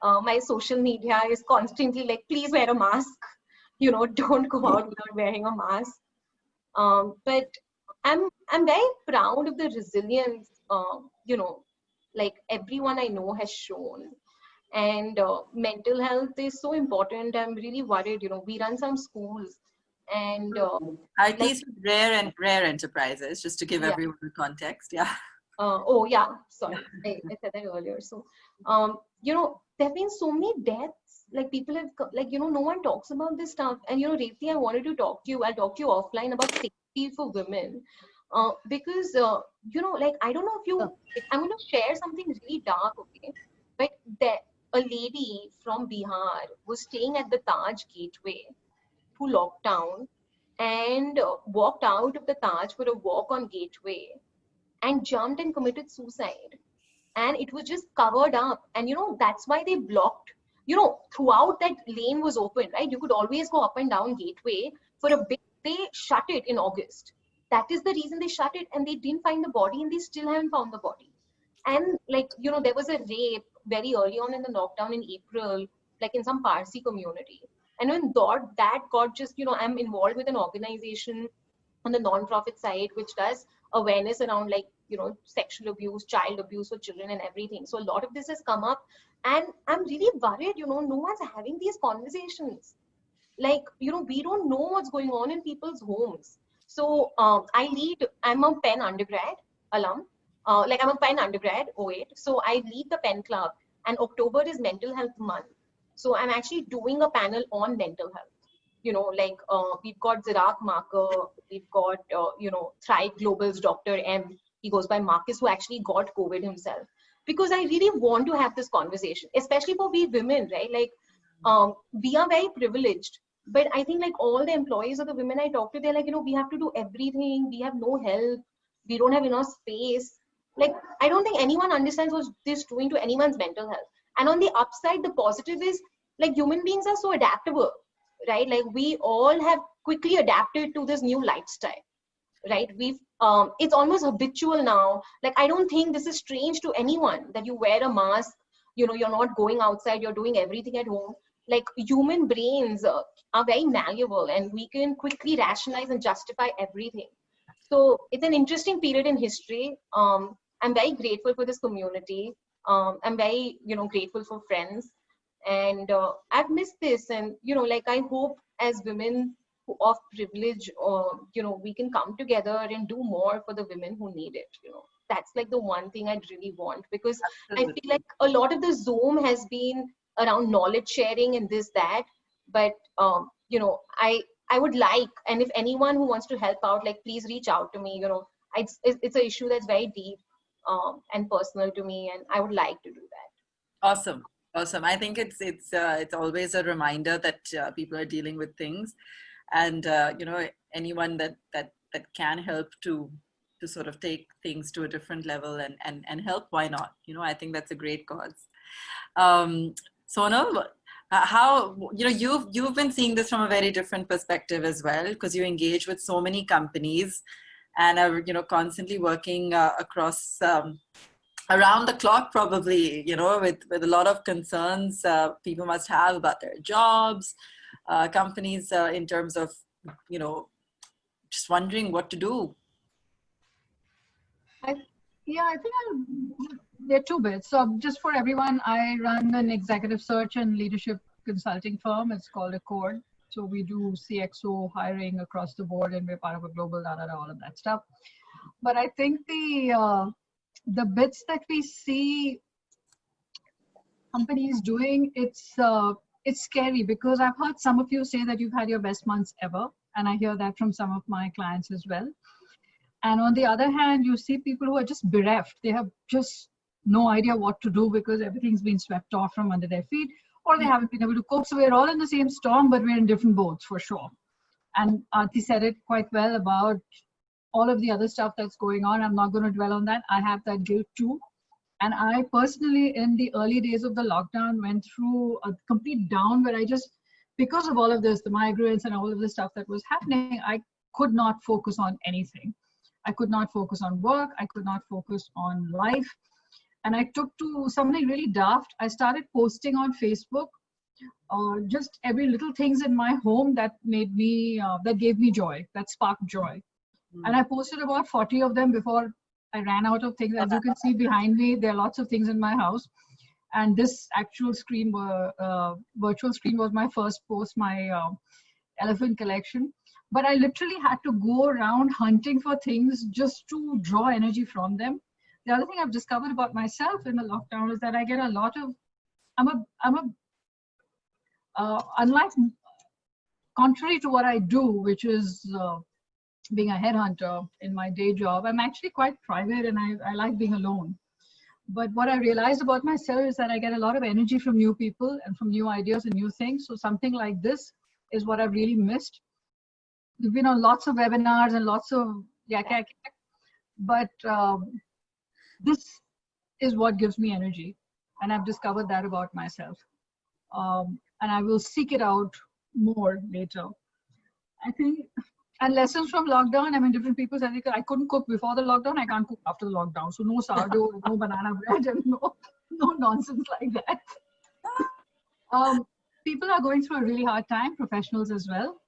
C: My social media is constantly like, please wear a mask, don't go out without wearing a mask. But I'm very proud of the resilience, like everyone I know has shown. And mental health is so important. I'm really worried, we run some schools, and
B: At least rare enterprises, just to give
C: Yeah.
B: everyone the context. Yeah.
C: Oh yeah, sorry, I said that earlier. So, there have been so many deaths. Like people have, like no one talks about this stuff. And Reti, I wanted to talk to you. I'll talk to you offline about safety for women, because like I don't know if I'm going to share something really dark, okay? But there, a lady from Bihar was staying at the Taj Gateway through lockdown, and walked out of the Taj for a walk on Gateway, and jumped and committed suicide. And it was just covered up. And that's why they blocked, throughout that lane was open, right? You could always go up and down Gateway for a bit. They shut it in August. That is the reason they shut it. And they didn't find the body, and they still haven't found the body. And like, there was a rape very early on in the lockdown in April, like in some Parsi community. And when that got just, I'm involved with an organization on the non-profit side, which does awareness around like, sexual abuse, child abuse for children and everything. So a lot of this has come up, and I'm really worried, no one's having these conversations. Like, we don't know what's going on in people's homes. So I'm a Penn undergrad alum. Like I'm a Penn undergrad, '08. So I lead the Penn Club, and October is mental health month. So I'm actually doing a panel on mental health. Like we've got Zirak Marker, we've got, Thrive Global's Dr. M. He goes by Marcus, who actually got COVID himself. Because I really want to have this conversation, especially for we women, right? Like, we are very privileged. But I think like all the employees or the women I talk to, they're like, we have to do everything. We have no help. We don't have enough space. Like, I don't think anyone understands what this is doing to anyone's mental health. And on the upside, the positive is like human beings are so adaptable, right? Like we all have quickly adapted to this new lifestyle, right? It's almost habitual now. Like, I don't think this is strange to anyone that you wear a mask, you're not going outside, you're doing everything at home. Like human brains are very malleable, and we can quickly rationalize and justify everything. So it's an interesting period in history. I'm very grateful for this community. I'm very, grateful for friends. And I've missed this. And, like I hope as women of privilege, we can come together and do more for the women who need it. That's like the one thing I'd really want, because I feel like a lot of the Zoom has been around knowledge sharing and this, that. But, I would like, and if anyone who wants to help out, like, please reach out to me. It's an issue that's very deep and personal to me, and I would like to do that.
B: Awesome. I think it's always a reminder that people are dealing with things, and anyone that can help to sort of take things to a different level and help, why not? I think that's a great cause. Sonal, how, you've been seeing this from a very different perspective as well, because you engage with so many companies and are, constantly working across around the clock, probably, with a lot of concerns people must have about their jobs, companies in terms of, just wondering what to do.
D: I think there are two bits. So just for everyone, I run an executive search and leadership consulting firm. It's called Accord. So we do CXO hiring across the board, and we're part of a global all of that stuff. But I think the bits that we see companies doing, it's scary, because I've heard some of you say that you've had your best months ever, and I hear that from some of my clients as well. And on the other hand, you see people who are just bereft. They have just no idea what to do because everything's been swept off from under their feet, or they haven't been able to cope. So we're all in the same storm, but we're in different boats for sure. And Aarti said it quite well about all of the other stuff that's going on. I'm not going to dwell on that. I have that guilt too. And I personally, in the early days of the lockdown, went through a complete down where I just, because of all of this, the migrants and all of the stuff that was happening, I could not focus on anything. I could not focus on work. I could not focus on life. And I took to something really daft. I started posting on Facebook just every little things in my home that made me, that gave me joy, that sparked joy. And I posted about 40 of them before I ran out of things. As you can see behind me, there are lots of things in my house. And this actual screen, virtual screen, was my first post, my elephant collection. But I literally had to go around hunting for things just to draw energy from them. The other thing I've discovered about myself in the lockdown is that I get a lot of, unlike, contrary to what I do, which is being a headhunter in my day job, I'm actually quite private and I like being alone. But what I realized about myself is that I get a lot of energy from new people and from new ideas and new things. So something like this is what I've really missed. We've been on lots of webinars and lots of yak, but this is what gives me energy. And I've discovered that about myself. And I will seek it out more later. I think, and lessons from lockdown, I mean, different people said, I couldn't cook before the lockdown, I can't cook after the lockdown. So no sourdough, no banana bread, and no nonsense like that. People are going through a really hard time, professionals as well.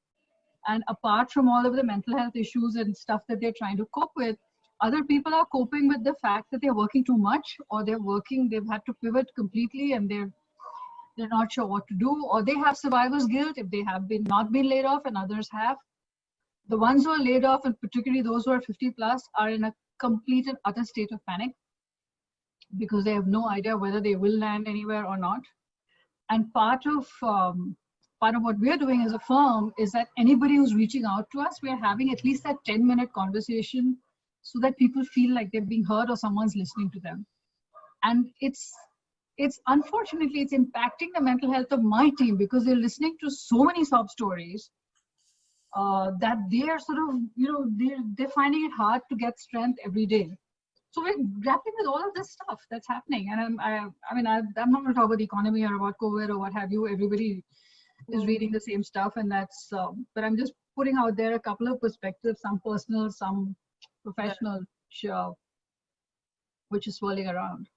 D: And apart from all of the mental health issues and stuff that they're trying to cope with, other people are coping with the fact that they're working too much, or they've had to pivot completely and they're not sure what to do, or they have survivor's guilt if they have not been laid off and others have. The ones who are laid off, and particularly those who are 50 plus, are in a complete and utter state of panic because they have no idea whether they will land anywhere or not. And part of what we're doing as a firm is that anybody who's reaching out to us, we're having at least that 10-minute conversation so that people feel like they're being heard or someone's listening to them. And it's unfortunately, it's impacting the mental health of my team because they're listening to so many sob stories that they are sort of, they're finding it hard to get strength every day. So we're grappling with all of this stuff that's happening. And I'm not going to talk about the economy or about COVID or what have you. Everybody is reading the same stuff, and that's, but I'm just putting out there a couple of perspectives, some personal, some professional, which is swirling around.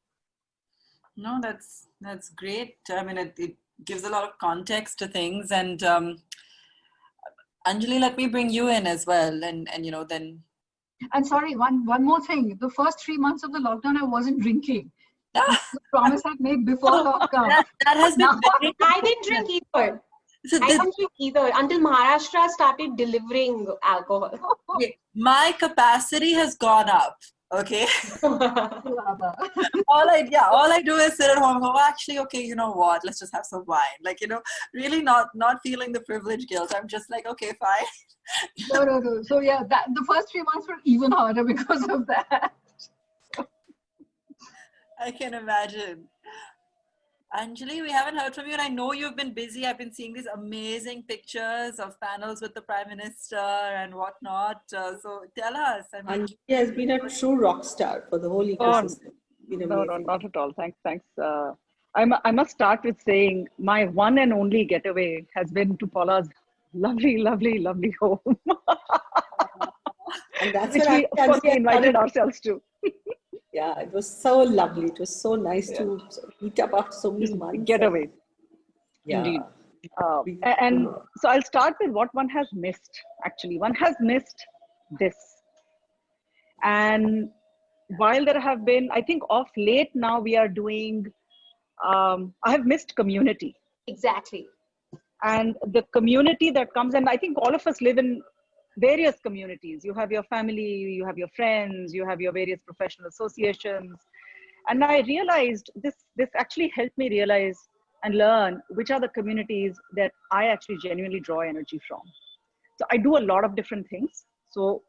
B: No, that's great. I mean, it gives a lot of context to things. And Anjali, let me bring you in as well. And then.
D: And sorry, one more thing. The first 3 months of the lockdown, I wasn't drinking. The promise I made before lockdown.
B: That has been.
C: I didn't drink either.
B: So
C: I don't drink either until Maharashtra started delivering alcohol.
B: My capacity has gone up. Okay. all I do is sit at home and go, actually, okay, you know what? Let's just have some wine. Like, really not feeling the privilege guilt. I'm just like, okay, fine.
D: No. So yeah, the first 3 months were even harder because of that.
B: I can imagine. Anjali, we haven't heard from you, and I know you've been busy. I've been seeing these amazing pictures of panels with the Prime Minister and whatnot. So tell us.
E: Anjali has been a true rock star for the whole ecosystem.
L: No, not at all. Thanks. I must start with saying my one and only getaway has been to Paula's lovely, lovely, lovely home,
E: And that's
L: which
E: when
L: we, of course, we
E: I
L: invited
E: started.
L: ourselves to.
E: Yeah, it was so lovely. It was so nice
L: Yeah.
E: to meet up after so many
L: Just
E: months.
L: get away.
E: Yeah.
L: Indeed. And so I'll start with what one has missed. Actually, one has missed this. And while there have been, I think of late now we are doing, I have missed community.
C: Exactly.
L: And the community that comes, and I think all of us live in various communities. You have your family, you have your friends, you have your various professional associations. And I realized this actually helped me realize and learn which are the communities that I actually genuinely draw energy from. So I do a lot of different things. So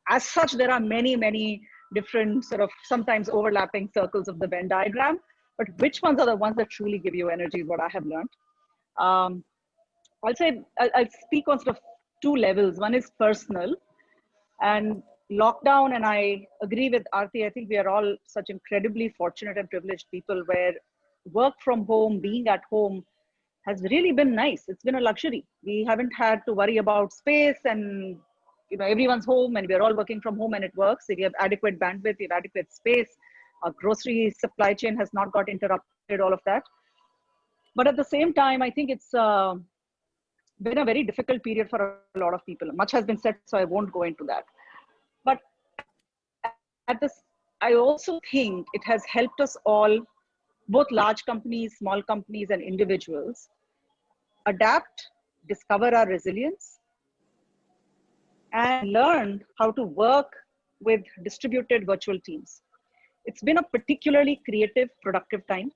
L: as such, there are many, many different sort of sometimes overlapping circles of the Venn diagram, but which ones are the ones that truly give you energy is what I have learned. I'll say, I'll speak on sort of two levels. One is personal, and lockdown, and I agree with Aarti, I think we are all such incredibly fortunate and privileged people where work from home, being at home has really been nice. It's been a luxury. We haven't had to worry about space, and everyone's home and we're all working from home and it works. We have adequate bandwidth, we have adequate space. Our grocery supply chain has not got interrupted, all of that. But at the same time, I think it's been a very difficult period for a lot of people. Much has been said, so I won't go into that. But at this, I also think it has helped us all, both large companies, small companies, and individuals, adapt, discover our resilience, and learn how to work with distributed virtual teams. It's been a particularly creative, productive time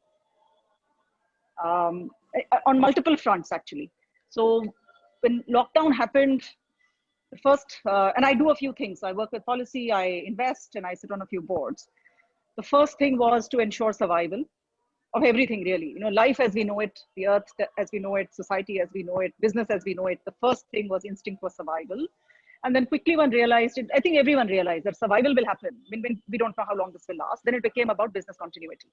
L: on multiple fronts, actually. So when lockdown happened, the first, and I do a few things. I work with policy, I invest, and I sit on a few boards. The first thing was to ensure survival of everything, really. Life as we know it, the earth as we know it, society as we know it, business as we know it. The first thing was instinct for survival. And then quickly one realized, I think everyone realized that survival will happen when we don't know how long this will last. Then it became about business continuity.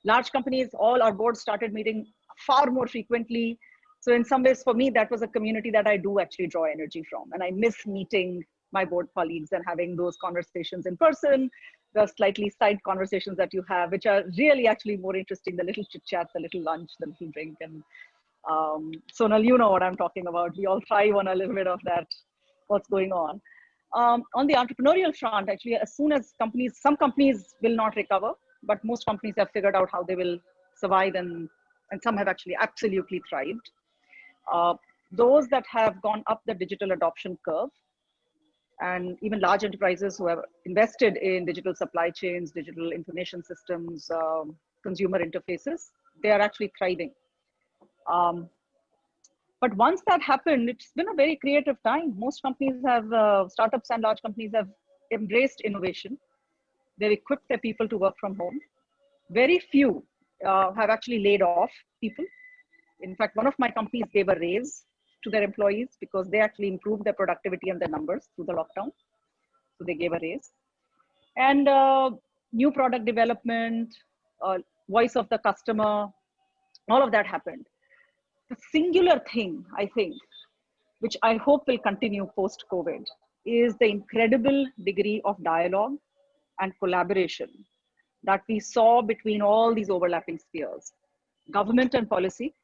L: Large companies, all our boards started meeting far more frequently. So in some ways, for me, that was a community that I do actually draw energy from. And I miss meeting my board colleagues and having those conversations in person, the slightly side conversations that you have, which are really actually more interesting, the little chit chat, the little lunch, the little drink. And Sonal, you know what I'm talking about. We all thrive on a little bit of that, what's going on. On the entrepreneurial front, actually, as soon as some companies will not recover, but most companies have figured out how they will survive, and some have actually absolutely thrived. Those that have gone up the digital adoption curve, and even large enterprises who have invested in digital supply chains, digital information systems, consumer interfaces, they are actually thriving. But once that happened, it's been a very creative time. Most companies have, startups and large companies have embraced innovation. They've equipped their people to work from home. Very few have actually laid off people. In fact, one of my companies gave a raise to their employees because they actually improved their productivity and their numbers through the lockdown. So they gave a raise. And new product development, voice of the customer, all of that happened. The singular thing, I think, which I hope will continue post-COVID, is the incredible degree of dialogue and collaboration that we saw between all these overlapping spheres, government and policy.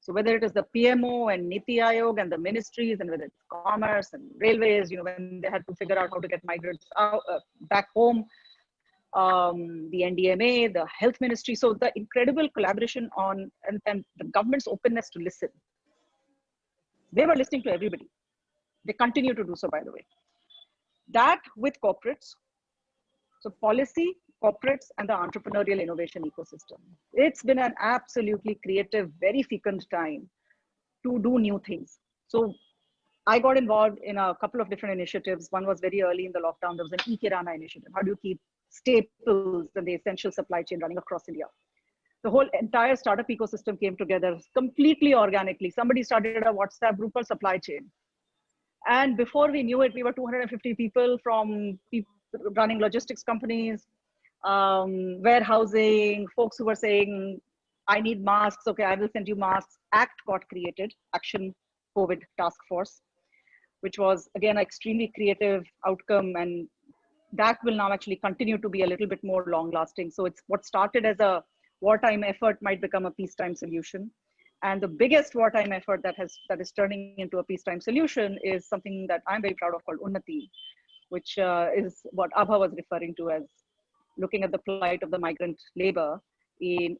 L: So whether it is the PMO and Niti Aayog and the ministries, and whether it's commerce and railways, when they had to figure out how to get migrants out, back home, the NDMA, the health ministry. So the incredible collaboration on, and the government's openness to listen. They were listening to everybody. They continue to do so, by the way. That with corporates, so policy, corporates, and the entrepreneurial innovation ecosystem. It's been an absolutely creative, very fecund time to do new things. So I got involved in a couple of different initiatives. One was very early in the lockdown. There was an e-Kirana initiative. How do you keep staples and the essential supply chain running across India? The whole entire startup ecosystem came together completely organically. Somebody started a WhatsApp group called Supply Chain. And before we knew it, we were 250 people from people running logistics companies, warehousing, folks who were saying, I need masks. Okay, I will send you masks. ACT got created, Action COVID Task Force, which was again an extremely creative outcome, and that will now actually continue to be a little bit more long lasting. So it's what started as a wartime effort might become a peacetime solution. And the biggest wartime effort that is turning into a peacetime solution is something that I'm very proud of called Unnati, which is what Abha was referring to as looking at the plight of the migrant labor. In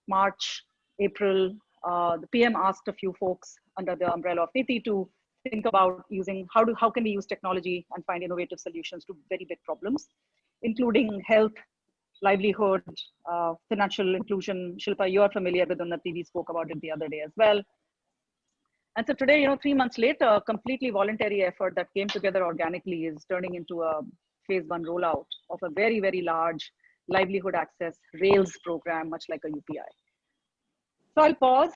L: March, April, the PM asked a few folks under the umbrella of Niti to think about using how can we use technology and find innovative solutions to very big problems, including health, livelihood, financial inclusion. Shilpa, you are familiar with Unnati. We spoke about it the other day as well. And so today, 3 months later, a completely voluntary effort that came together organically is turning into a phase 1 rollout of a very, very large livelihood access Rails program, much like a UPI. So I'll pause.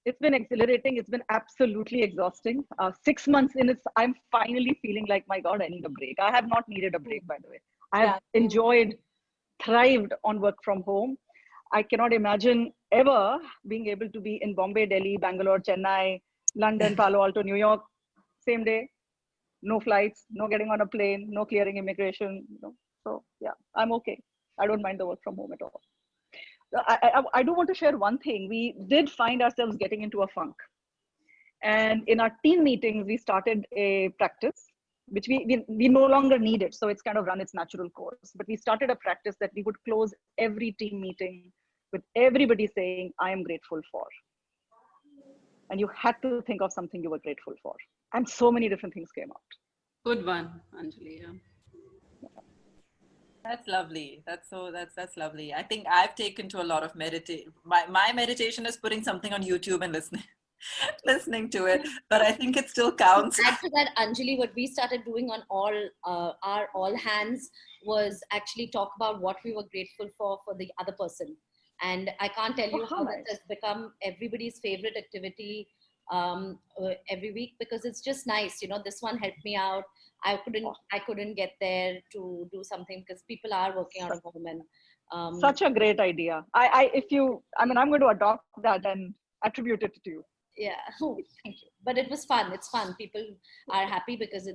L: It's been exhilarating. It's been absolutely exhausting. 6 months in, I'm finally feeling like, my God, I need a break. I have not needed a break, by the way. I have enjoyed, thrived on work from home. I cannot imagine ever being able to be in Bombay, Delhi, Bangalore, Chennai, London, Palo Alto, New York, same day. No flights, no getting on a plane, no clearing immigration. So yeah, I'm okay. I don't mind the work from home at all. I do want to share one thing. We did find ourselves getting into a funk. And in our team meetings, we started a practice, which we no longer need it. So it's kind of run its natural course. But we started a practice that we would close every team meeting with everybody saying, I am grateful for. And you had to think of something you were grateful for. And so many different things came out.
J: Good one, Anjali. Yeah.
B: That's lovely. That's lovely. I think I've taken to a lot of meditation. My meditation is putting something on YouTube and listening to it, but I think it still counts.
G: Add to that, Anjali, what we started doing on our all hands was actually talk about what we were grateful for the other person. And I can't tell you how that has become everybody's favorite activity every week, because it's just nice. This one helped me out. I couldn't get there to do something because people are working out of home. And
L: such a great idea. I'm going to adopt that and attribute it to you.
G: Yeah, thank you. But it was fun. It's fun. People are happy because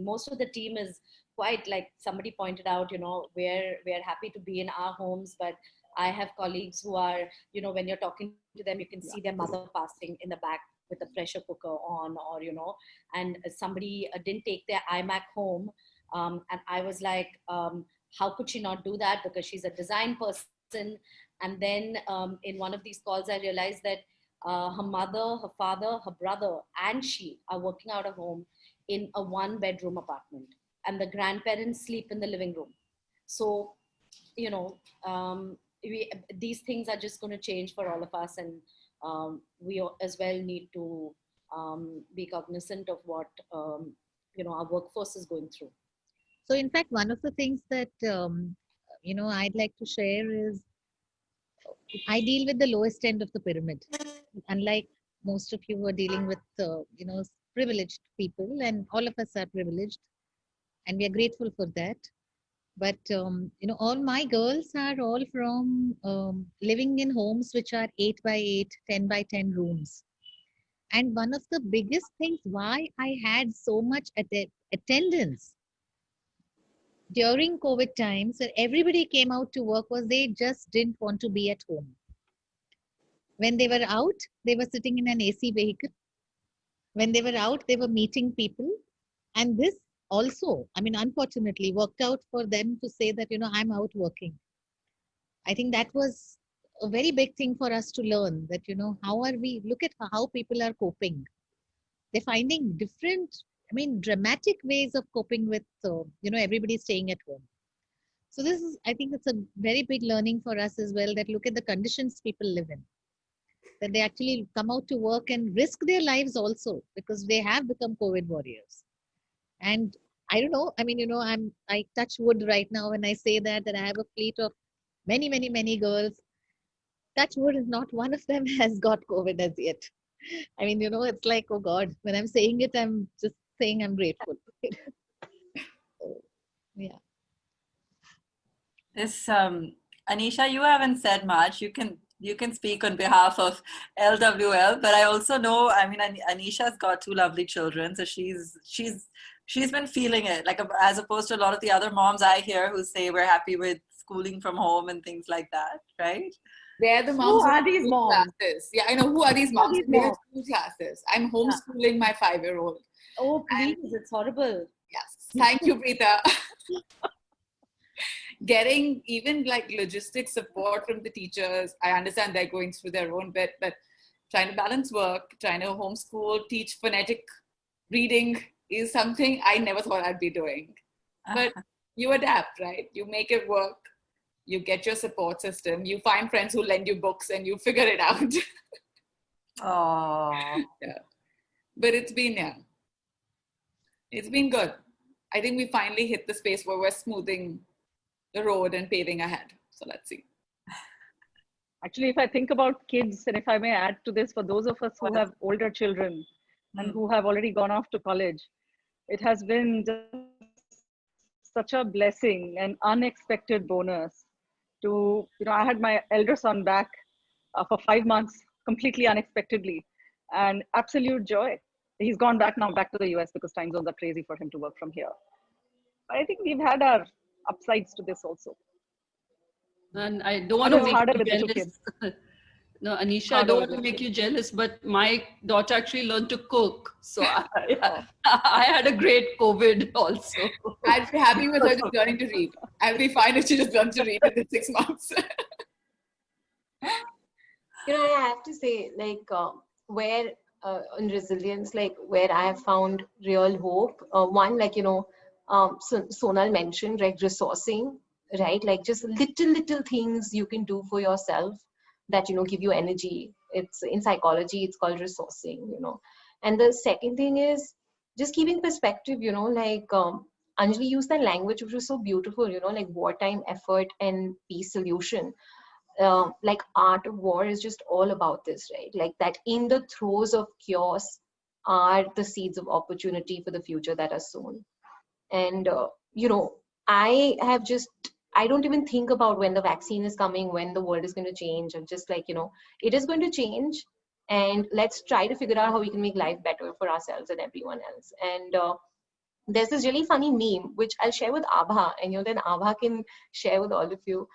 G: most of the team is quite, like somebody pointed out, we're happy to be in our homes, but I have colleagues who are, when you're talking to them, you can see their mother passing in the back with a pressure cooker on, or, and somebody didn't take their iMac home. And I was like, how could she not do that? Because she's a design person. And then in one of these calls, I realized that her mother, her father, her brother, and she are working out of home in a 1-bedroom apartment. And the grandparents sleep in the living room. So, these things are just going to change for all of us. And we as well need to be cognizant of what, our workforce is going through.
H: So in fact, one of the things that, I'd like to share is I deal with the lowest end of the pyramid. Unlike most of you who are dealing with, privileged people, and all of us are privileged, and we are grateful for that. But, all my girls are all from living in homes which are 8 by 8, 10 by 10 rooms. And one of the biggest things why I had so much attendance during COVID times, that everybody came out to work, was they just didn't want to be at home. When they were out, they were sitting in an AC vehicle. When they were out, they were meeting people. And this also, unfortunately, worked out for them to say that, I'm out working. I think that was a very big thing for us to learn, that, look at how people are coping. They're finding different, dramatic ways of coping with, everybody staying at home. So this is, I think it's a very big learning for us as well, that look at the conditions people live in. That they actually come out to work and risk their lives also, because they have become COVID warriors. And I don't know, I touch wood right now when I say that I have a fleet of many, many, many girls. Touch wood is not one of them has got COVID as yet. It's like, oh God, when I'm saying it, I'm just saying I'm grateful. So, yeah.
B: This Anisha, you haven't said much. You can speak on behalf of LWL, but I also know, I mean, Anisha's got two lovely children, so she's been feeling it, like as opposed to a lot of the other moms I hear who say we're happy with schooling from home and things like that, right?
F: They're the moms
L: Who are
F: who
L: these
F: do
L: moms?
F: classes. Yeah, I know. Who are these
L: Who are
F: moms?
L: these
F: They do
L: moms?
F: school classes. I'm homeschooling my 5-year-old.
G: Oh, please, it's horrible.
F: Yes. Thank you, Preeta. Getting even like logistic support from the teachers. I understand they're going through their own bit, but trying to balance work, trying to homeschool, teach phonetic reading is something I never thought I'd be doing. But you adapt, right? You make it work. You get your support system. You find friends who lend you books and you figure it out.
B: Oh.
F: Yeah. But it's been good. I think we finally hit the space where we're smoothing the road and paving ahead. So let's see.
L: Actually, if I think about kids, and if I may add to this, for those of us who have older children and who have already gone off to college, it has been just such a blessing and unexpected bonus to, I had my elder son back for 5 months, completely unexpectedly, and absolute joy. He's gone back now, back to the US because time zones are crazy for him to work from here. But I think we've had our upsides to this also.
J: And I don't want to
L: it's
J: make
L: harder
J: you
L: with the two
J: jealous.
L: kids.
J: No, Anisha, I
L: Harder
J: don't
L: with
J: want to
L: the
J: make
L: kids.
J: you jealous, but my daughter actually learned to cook. So I had a great COVID also.
F: I'd be happy with her just learning to read. I'll be fine if she just learns to read within 6 months.
C: I have to say, like, where in resilience, like where I have found real hope. One, like, Sonal mentioned, like resourcing, right? Like just little things you can do for yourself that, give you energy. It's in psychology, it's called resourcing, And the second thing is just keeping perspective, like Anjali used that language, which was so beautiful, like wartime effort and peace solution. Like art of war is just all about this, right? Like that in the throes of chaos are the seeds of opportunity for the future that are sown. And, I don't even think about when the vaccine is coming, when the world is going to change. I'm just like, it is going to change. And let's try to figure out how we can make life better for ourselves and everyone else. And there's this really funny meme, which I'll share with Abha, and then Abha can share with all of you.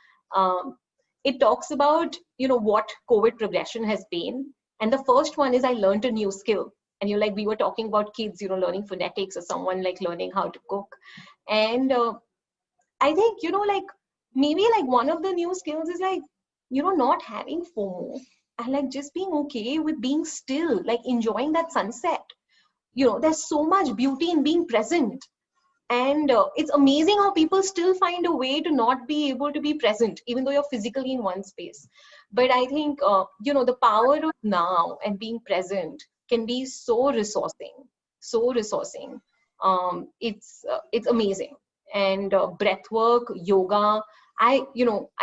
C: It talks about, what COVID progression has been. And the first one is I learned a new skill. And like we were talking about kids, learning phonetics, or someone like learning how to cook. And I think, like maybe like one of the new skills is like, not having FOMO and like just being okay with being still, like enjoying that sunset. There's so much beauty in being present. And it's amazing how people still find a way to not be able to be present, even though you're physically in one space. But I think, the power of now and being present can be so resourcing. It's amazing. And breath work, yoga. I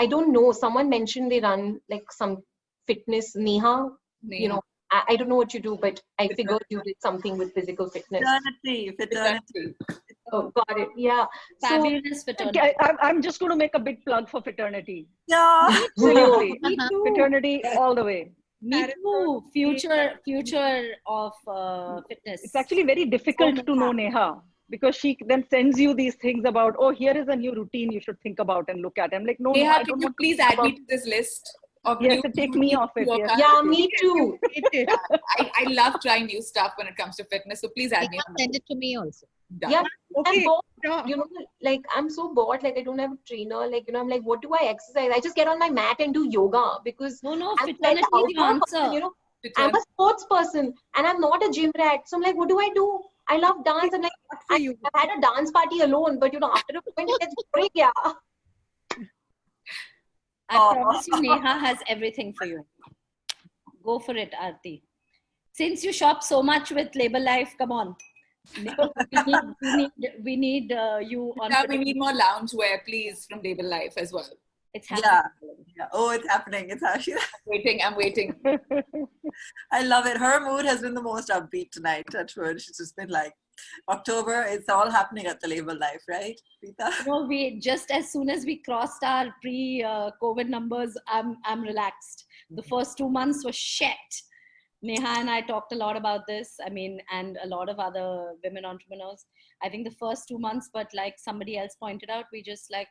C: don't know. Someone mentioned they run like some fitness, Neha. I don't know what you do, but I figured you did something with physical fitness.
B: Fraternity.
C: Oh, got it. Yeah.
G: Fabulous fraternity.
L: I'm just going to make a big plug for fraternity.
B: Yeah.
L: Absolutely.
G: Me too.
L: Fraternity all the way.
G: Me too. Future of fitness.
L: It's actually very difficult to know Neha, because she then sends you these things about, oh, here is a new routine you should think about and look at. I'm like, no,
F: Neha,
L: I
F: can
L: don't
F: you
L: want
F: please
L: to
F: add me to this list?
L: Yes, take me off it. Yes.
C: Yeah, me too.
F: I love trying new stuff when it comes to fitness. So please add me.
H: Send it to me also.
F: Done.
C: Yeah,
K: Okay.
C: I'm bored, like I'm so bored, like I don't have a trainer, like, I'm like, what do I exercise? I just get on my mat and do yoga because
G: No,
C: I'm
G: fraternity
C: like
G: is the answer.
C: I'm a sports person and I'm not a gym rat. So I'm like, what do I do? I love dance. I'm like, I've had a dance party alone, but after a point it gets boring, yeah.
G: I promise you, Neha has everything for you. Go for it, Aarti. Since you shop so much with Labor Life, come on. We need you on.
F: Now we need more loungewear, please, from Label Life as well.
G: It's happening.
B: Yeah. Oh, it's happening. It's actually
F: Waiting, I'm waiting.
B: I love it. Her mood has been the most upbeat tonight. Touch wood. She's just been like, October, it's all happening at the label life, right, Rita?
G: No, we just as soon as we crossed our pre-COVID numbers, I'm relaxed. The first 2 months were shit. Neha and I talked a lot about this. I mean, and a lot of other women entrepreneurs. I think the first 2 months, but like somebody else pointed out, we just like,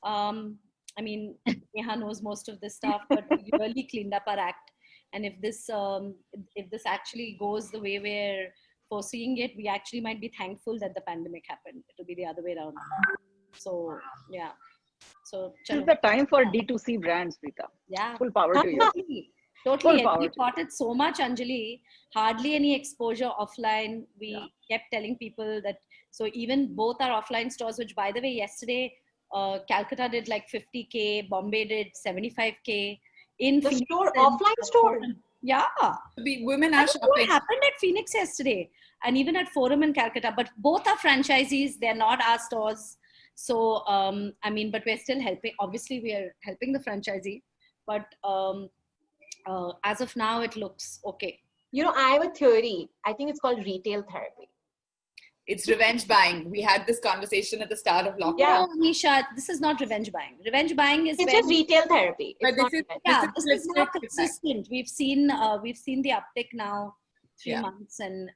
G: I mean, Neha knows most of this stuff, but we really cleaned up our act. And if this actually goes the way we're foreseeing it, we actually might be thankful that the pandemic happened. It'll be the other way around. So yeah. So
L: this is the time for D2C brands, Rita.
G: yeah,
L: Full power to you.
G: Totally. And we taught it so much, Anjali. Hardly any exposure offline. We kept telling people that. So even both our offline stores, which by the way, yesterday, Calcutta did like 50K, Bombay did 75K. In
C: The
G: Phoenix
C: store, offline store.
G: Yeah.
F: Women are shopping.
G: What happened at Phoenix yesterday, and even at Forum in Calcutta. But both are franchisees. They're not our stores. So I mean, but we're still helping. Obviously, we are helping the franchisee. But as of now, it looks okay.
C: You know, I have a theory. I think it's called retail therapy.
F: It's revenge buying. We had this conversation at the start of lockdown.
G: Yeah, Nisha, this is not revenge buying. Revenge buying is
C: It's just retail therapy.
F: But
C: It's not
G: this is more consistent. We've seen the uptick now 3 months, and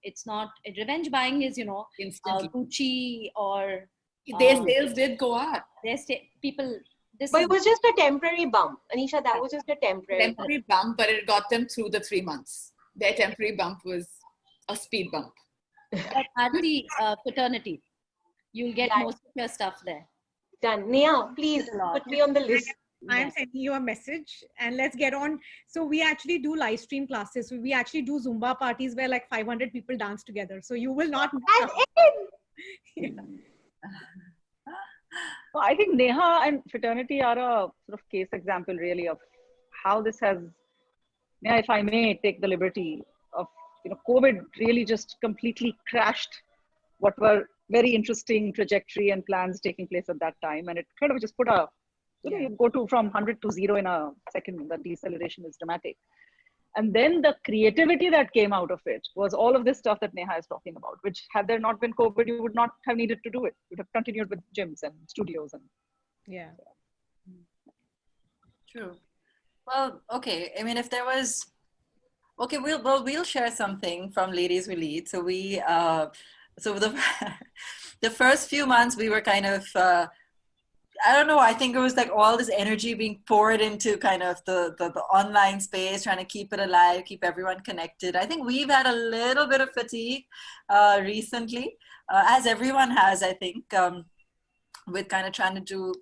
G: it's not revenge buying is Gucci or
F: their sales did go up.
G: People.
C: But it was just a temporary bump, Anisha. That was just a temporary
F: bump, but it got them through the 3 months. Their temporary bump was a speed bump.
G: At the fraternity, you'll get most of your stuff there.
C: Done. Nia, please put me on the list.
K: I'm sending you a message and let's get on. So we actually do live stream classes. We actually do Zumba parties where like 500 people dance together. So you will not.
L: Well, I think Neha and fraternity are a sort of case example really of how this has, Neha, if I may take the liberty of, COVID really just completely crashed what were very interesting trajectory and plans taking place at that time. And it kind of just put a, you go to from 100 to 0 in a second. The deceleration is dramatic. And then the creativity that came out of it was all of this stuff that Neha is talking about, which had there not been COVID, you would not have needed to do it. You would have continued with gyms and studios. And
B: True. Well, okay. I mean, if there was, okay, we'll share something from Ladies We Lead. So we, so the first few months we were kind of, I don't know, I think it was like all this energy being poured into kind of the online space, trying to keep it alive, keep everyone connected. I think we've had a little bit of fatigue recently, as everyone has, I think, with kind of trying to do,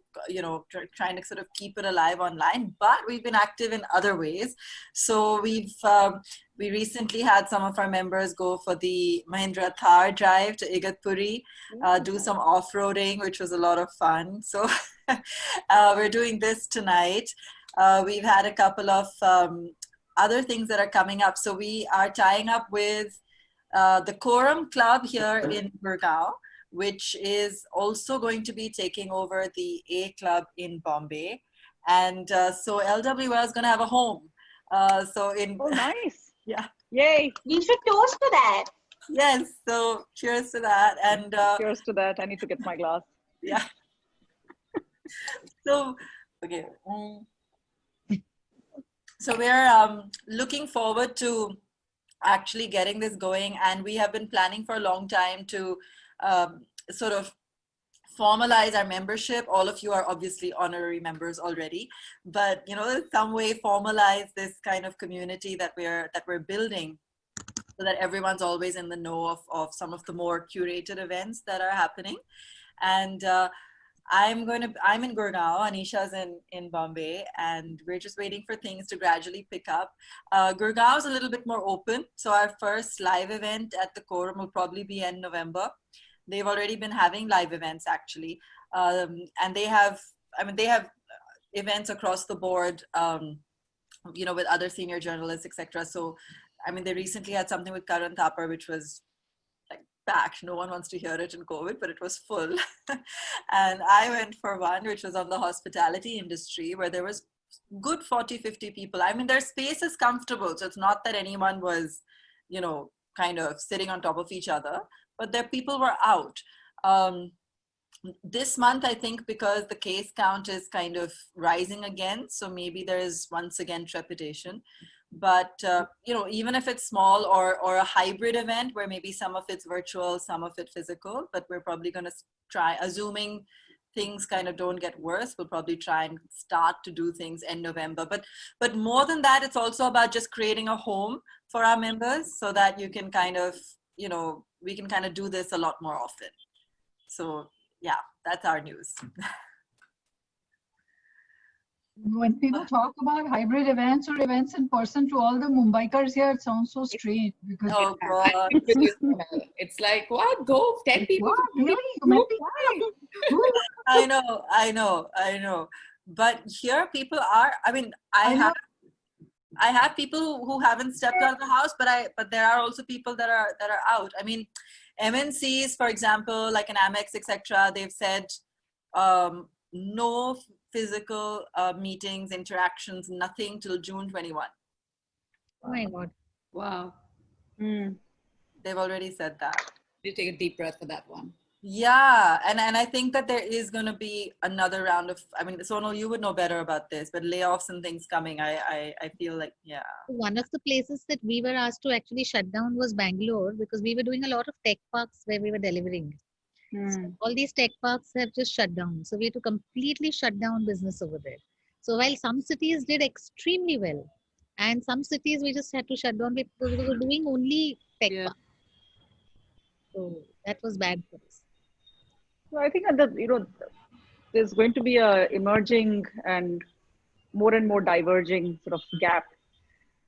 B: trying to sort of keep it alive online, but we've been active in other ways. So we recently had some of our members go for the Mahindra Thar drive to Igatpuri, do some off-roading, which was a lot of fun. So we're doing this tonight. We've had a couple of other things that are coming up. So we are tying up with the Quorum Club here in Gurgaon, which is also going to be taking over the A Club in Bombay. And so LWL is going to have a home. Oh,
L: nice.
B: Yeah.
C: Yay. We should toast to that.
B: Yes. So cheers to that. And
L: cheers to that. I need to get my glass.
B: Yeah. So, okay. So we're looking forward to actually getting this going. And we have been planning for a long time to sort of formalize our membership. All of you are obviously honorary members already, but in some way formalize this kind of community that we're building, so that everyone's always in the know of some of the more curated events that are happening. And I'm in Gurgaon, Anisha's in Bombay, and we're just waiting for things to gradually pick up. Gurgaon is a little bit more open, so our first live event at the Quorum will probably be in November. They've already been having live events actually, and they have events across the board, with other senior journalists, etc. So, I mean, they recently had something with Karan Thapar, which was like packed. No one wants to hear it in COVID, but it was full. And I went for one, which was on the hospitality industry, where there was good 40, 50 people. I mean, their space is comfortable. So it's not that anyone was, you know, kind of sitting on top of each other, but their people were out. This month, I think, because the case count is kind of rising again, so maybe there is once again trepidation. But you know, even if it's small or a hybrid event where maybe some of it's virtual, some of it physical, but we're probably going to try, assuming things kind of don't get worse, we'll probably try and start to do things in November. But more than that, it's also about just creating a home for our members so that you can kind of, you know, we can kind of do this a lot more often. So yeah, that's our news.
D: When people talk about hybrid events or events in person, to all the Mumbaikars here, it sounds so strange because
B: Oh God.
F: It's like, what? Go 10 people.
D: what? Really? You met people?
B: I know. But here people are, I mean, I have people who haven't stepped out of the house, but there are also people that are out. I mean, MNCs, for example, like an Amex, etc., they've said no physical meetings, interactions, nothing till June 21.
H: Oh my God.
J: Wow.
B: They've already said that.
F: You take a deep breath for that one.
B: Yeah, and I think that there is going to be another round of, I mean, Sonal, you would know better about this, but layoffs and things coming. I feel like, yeah.
H: One of the places that we were asked to actually shut down was Bangalore, because we were doing a lot of tech parks where we were delivering. So all these tech parks have just shut down. So we had to completely shut down business over there. So while some cities did extremely well, and some cities we just had to shut down because we were doing only tech parks. So that was bad for us.
L: So I think that, you know, there's going to be a emerging and more diverging sort of gap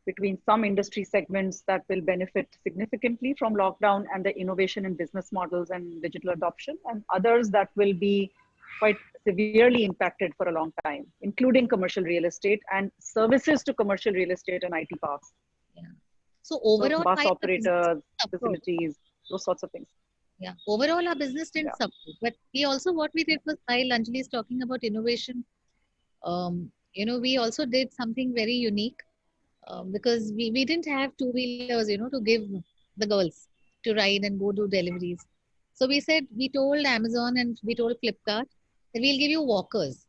L: between some industry segments that will benefit significantly from lockdown and the innovation in business models and digital adoption, and others that will be quite severely impacted for a long time, including commercial real estate and services to commercial real estate and IT parks.
H: Yeah. So overall,
L: bus operators, facilities, those sorts of things.
H: Yeah, overall our business didn't suffer, but we also, what we did was, while Anjali is talking about innovation, you know, we also did something very unique, because we didn't have two-wheelers, you know, to give the girls to ride and go do deliveries. So we said, we told Amazon and we told Flipkart that we'll give you walkers.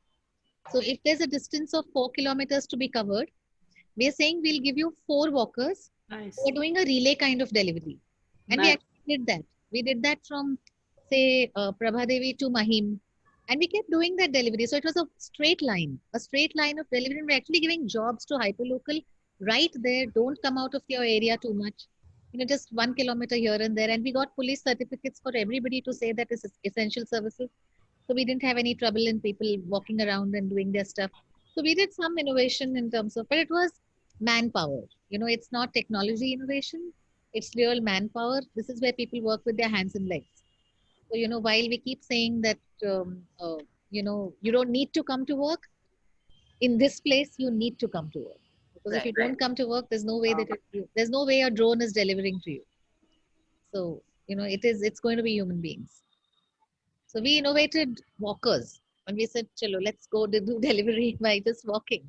H: So if there's a distance of 4 kilometers to be covered, we're saying we'll give you 4 walkers.
J: Nice.
H: We're doing a relay kind of delivery. And we actually did that. We did that from, say, Prabhadevi to Mahim. And we kept doing that delivery. So it was a straight line of delivery. And we're actually giving jobs to hyperlocal right there. Don't come out of your area too much. You know, just 1 kilometer here and there. And we got police certificates for everybody to say that it's essential services. So we didn't have any trouble in people walking around and doing their stuff. So we did some innovation in terms of, but it was manpower. You know, it's not technology innovation. It's real manpower. This is where people work with their hands and legs. So, you know, while we keep saying that, you know, you don't need to come to work, in this place, you need to come to work. Because if you don't come to work, there's no way there's no way a drone is delivering to you. So, you know, it's going to be human beings. So we innovated walkers. And we said, chalo, let's go to do delivery by just walking.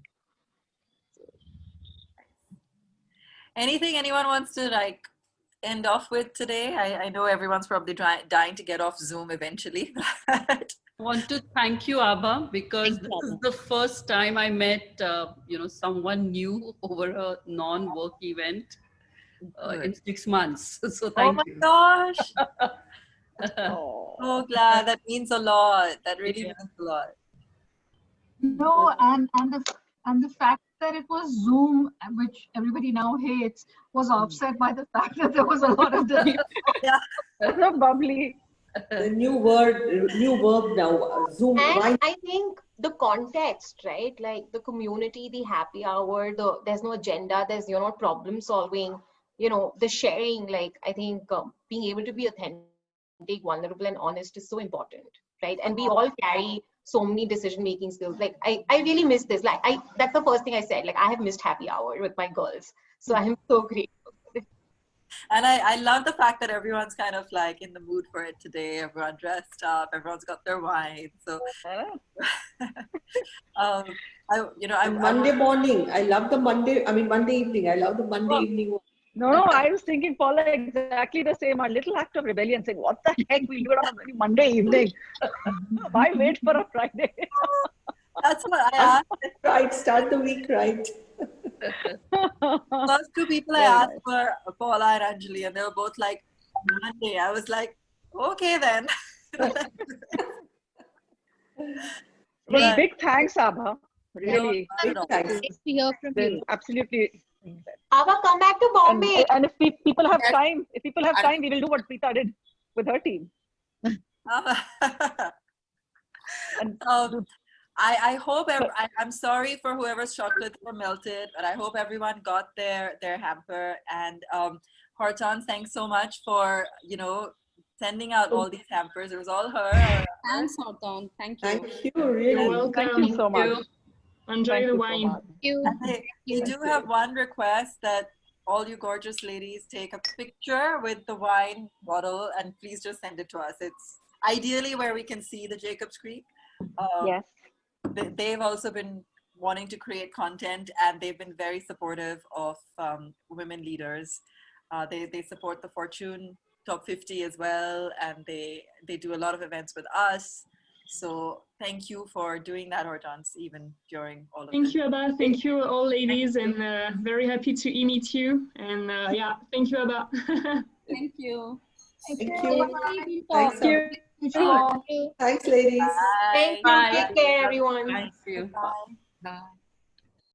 B: Anything anyone wants to like end off with today? I know everyone's probably dying to get off Zoom eventually.
J: I want to thank you, Abha, because this is the first time I met, you know, someone new over a non-work event in 6 months. So thank you.
B: Oh my gosh. So glad. That means a lot. That really means a lot.
D: No, and the fact that it was Zoom, which everybody now hates, was offset by the fact that there was a lot of
L: so bubbly.
E: The new verb now, Zoom.
C: And I think the context, right? Like the community, the happy hour, there's no agenda, there's, you know, problem solving, you know, the sharing. Like I think being able to be authentic, vulnerable, and honest is so important, right? And we all carry so many decision-making skills. Like I really miss this. Like that's the first thing I said. Like I have missed happy hour with my girls, so I'm so grateful.
B: And I love the fact that everyone's kind of like in the mood for it today. Everyone dressed up. Everyone's got their wine. So,
E: Monday morning. I love the Monday. I mean, Monday evening. I love the Monday evening.
L: No, I was thinking, Paula, exactly the same. A little act of rebellion, saying, "What the heck? We'll do it on a very Monday evening. Why wait for a Friday?"
B: That's what I asked.
E: Right, start the week right.
B: First two people I asked were Paula and Anjali, and they were both like, Monday. I was like, okay then.
L: But big thanks, Abha. Really.
E: Big thanks.
H: Nice to hear from you.
L: Absolutely.
C: Ava, come back to Bombay.
L: And if people have time, we will do what Preeta did with her team.
B: And I hope I'm sorry for whoever's chocolates were melted, but I hope everyone got their hamper. And Horton, thanks so much for sending out all these hampers. It was all her.
J: Thanks, Horton. Thank you.
E: Thank you, really.
A: You're welcome.
L: Thank you so much.
A: Enjoy the wine.
B: We do have one request that all you gorgeous ladies take a picture with the wine bottle and please just send it to us. It's ideally where we can see the Jacob's Creek.
L: Yes.
B: They've also been wanting to create content and they've been very supportive of women leaders. They support the Fortune Top 50 as well, and they do a lot of events with us. So thank you for doing that, Hortense, even during all of this.
A: Thank you, Abba. Thank you, all ladies, and very happy to meet you. And yeah, thank you, Abba.
J: Thank you.
E: Thank you.
C: Thank you.
E: Thanks, ladies.
B: Bye.
C: Thank you. Take care, everyone.
J: Thank you.
B: Bye.
J: Bye.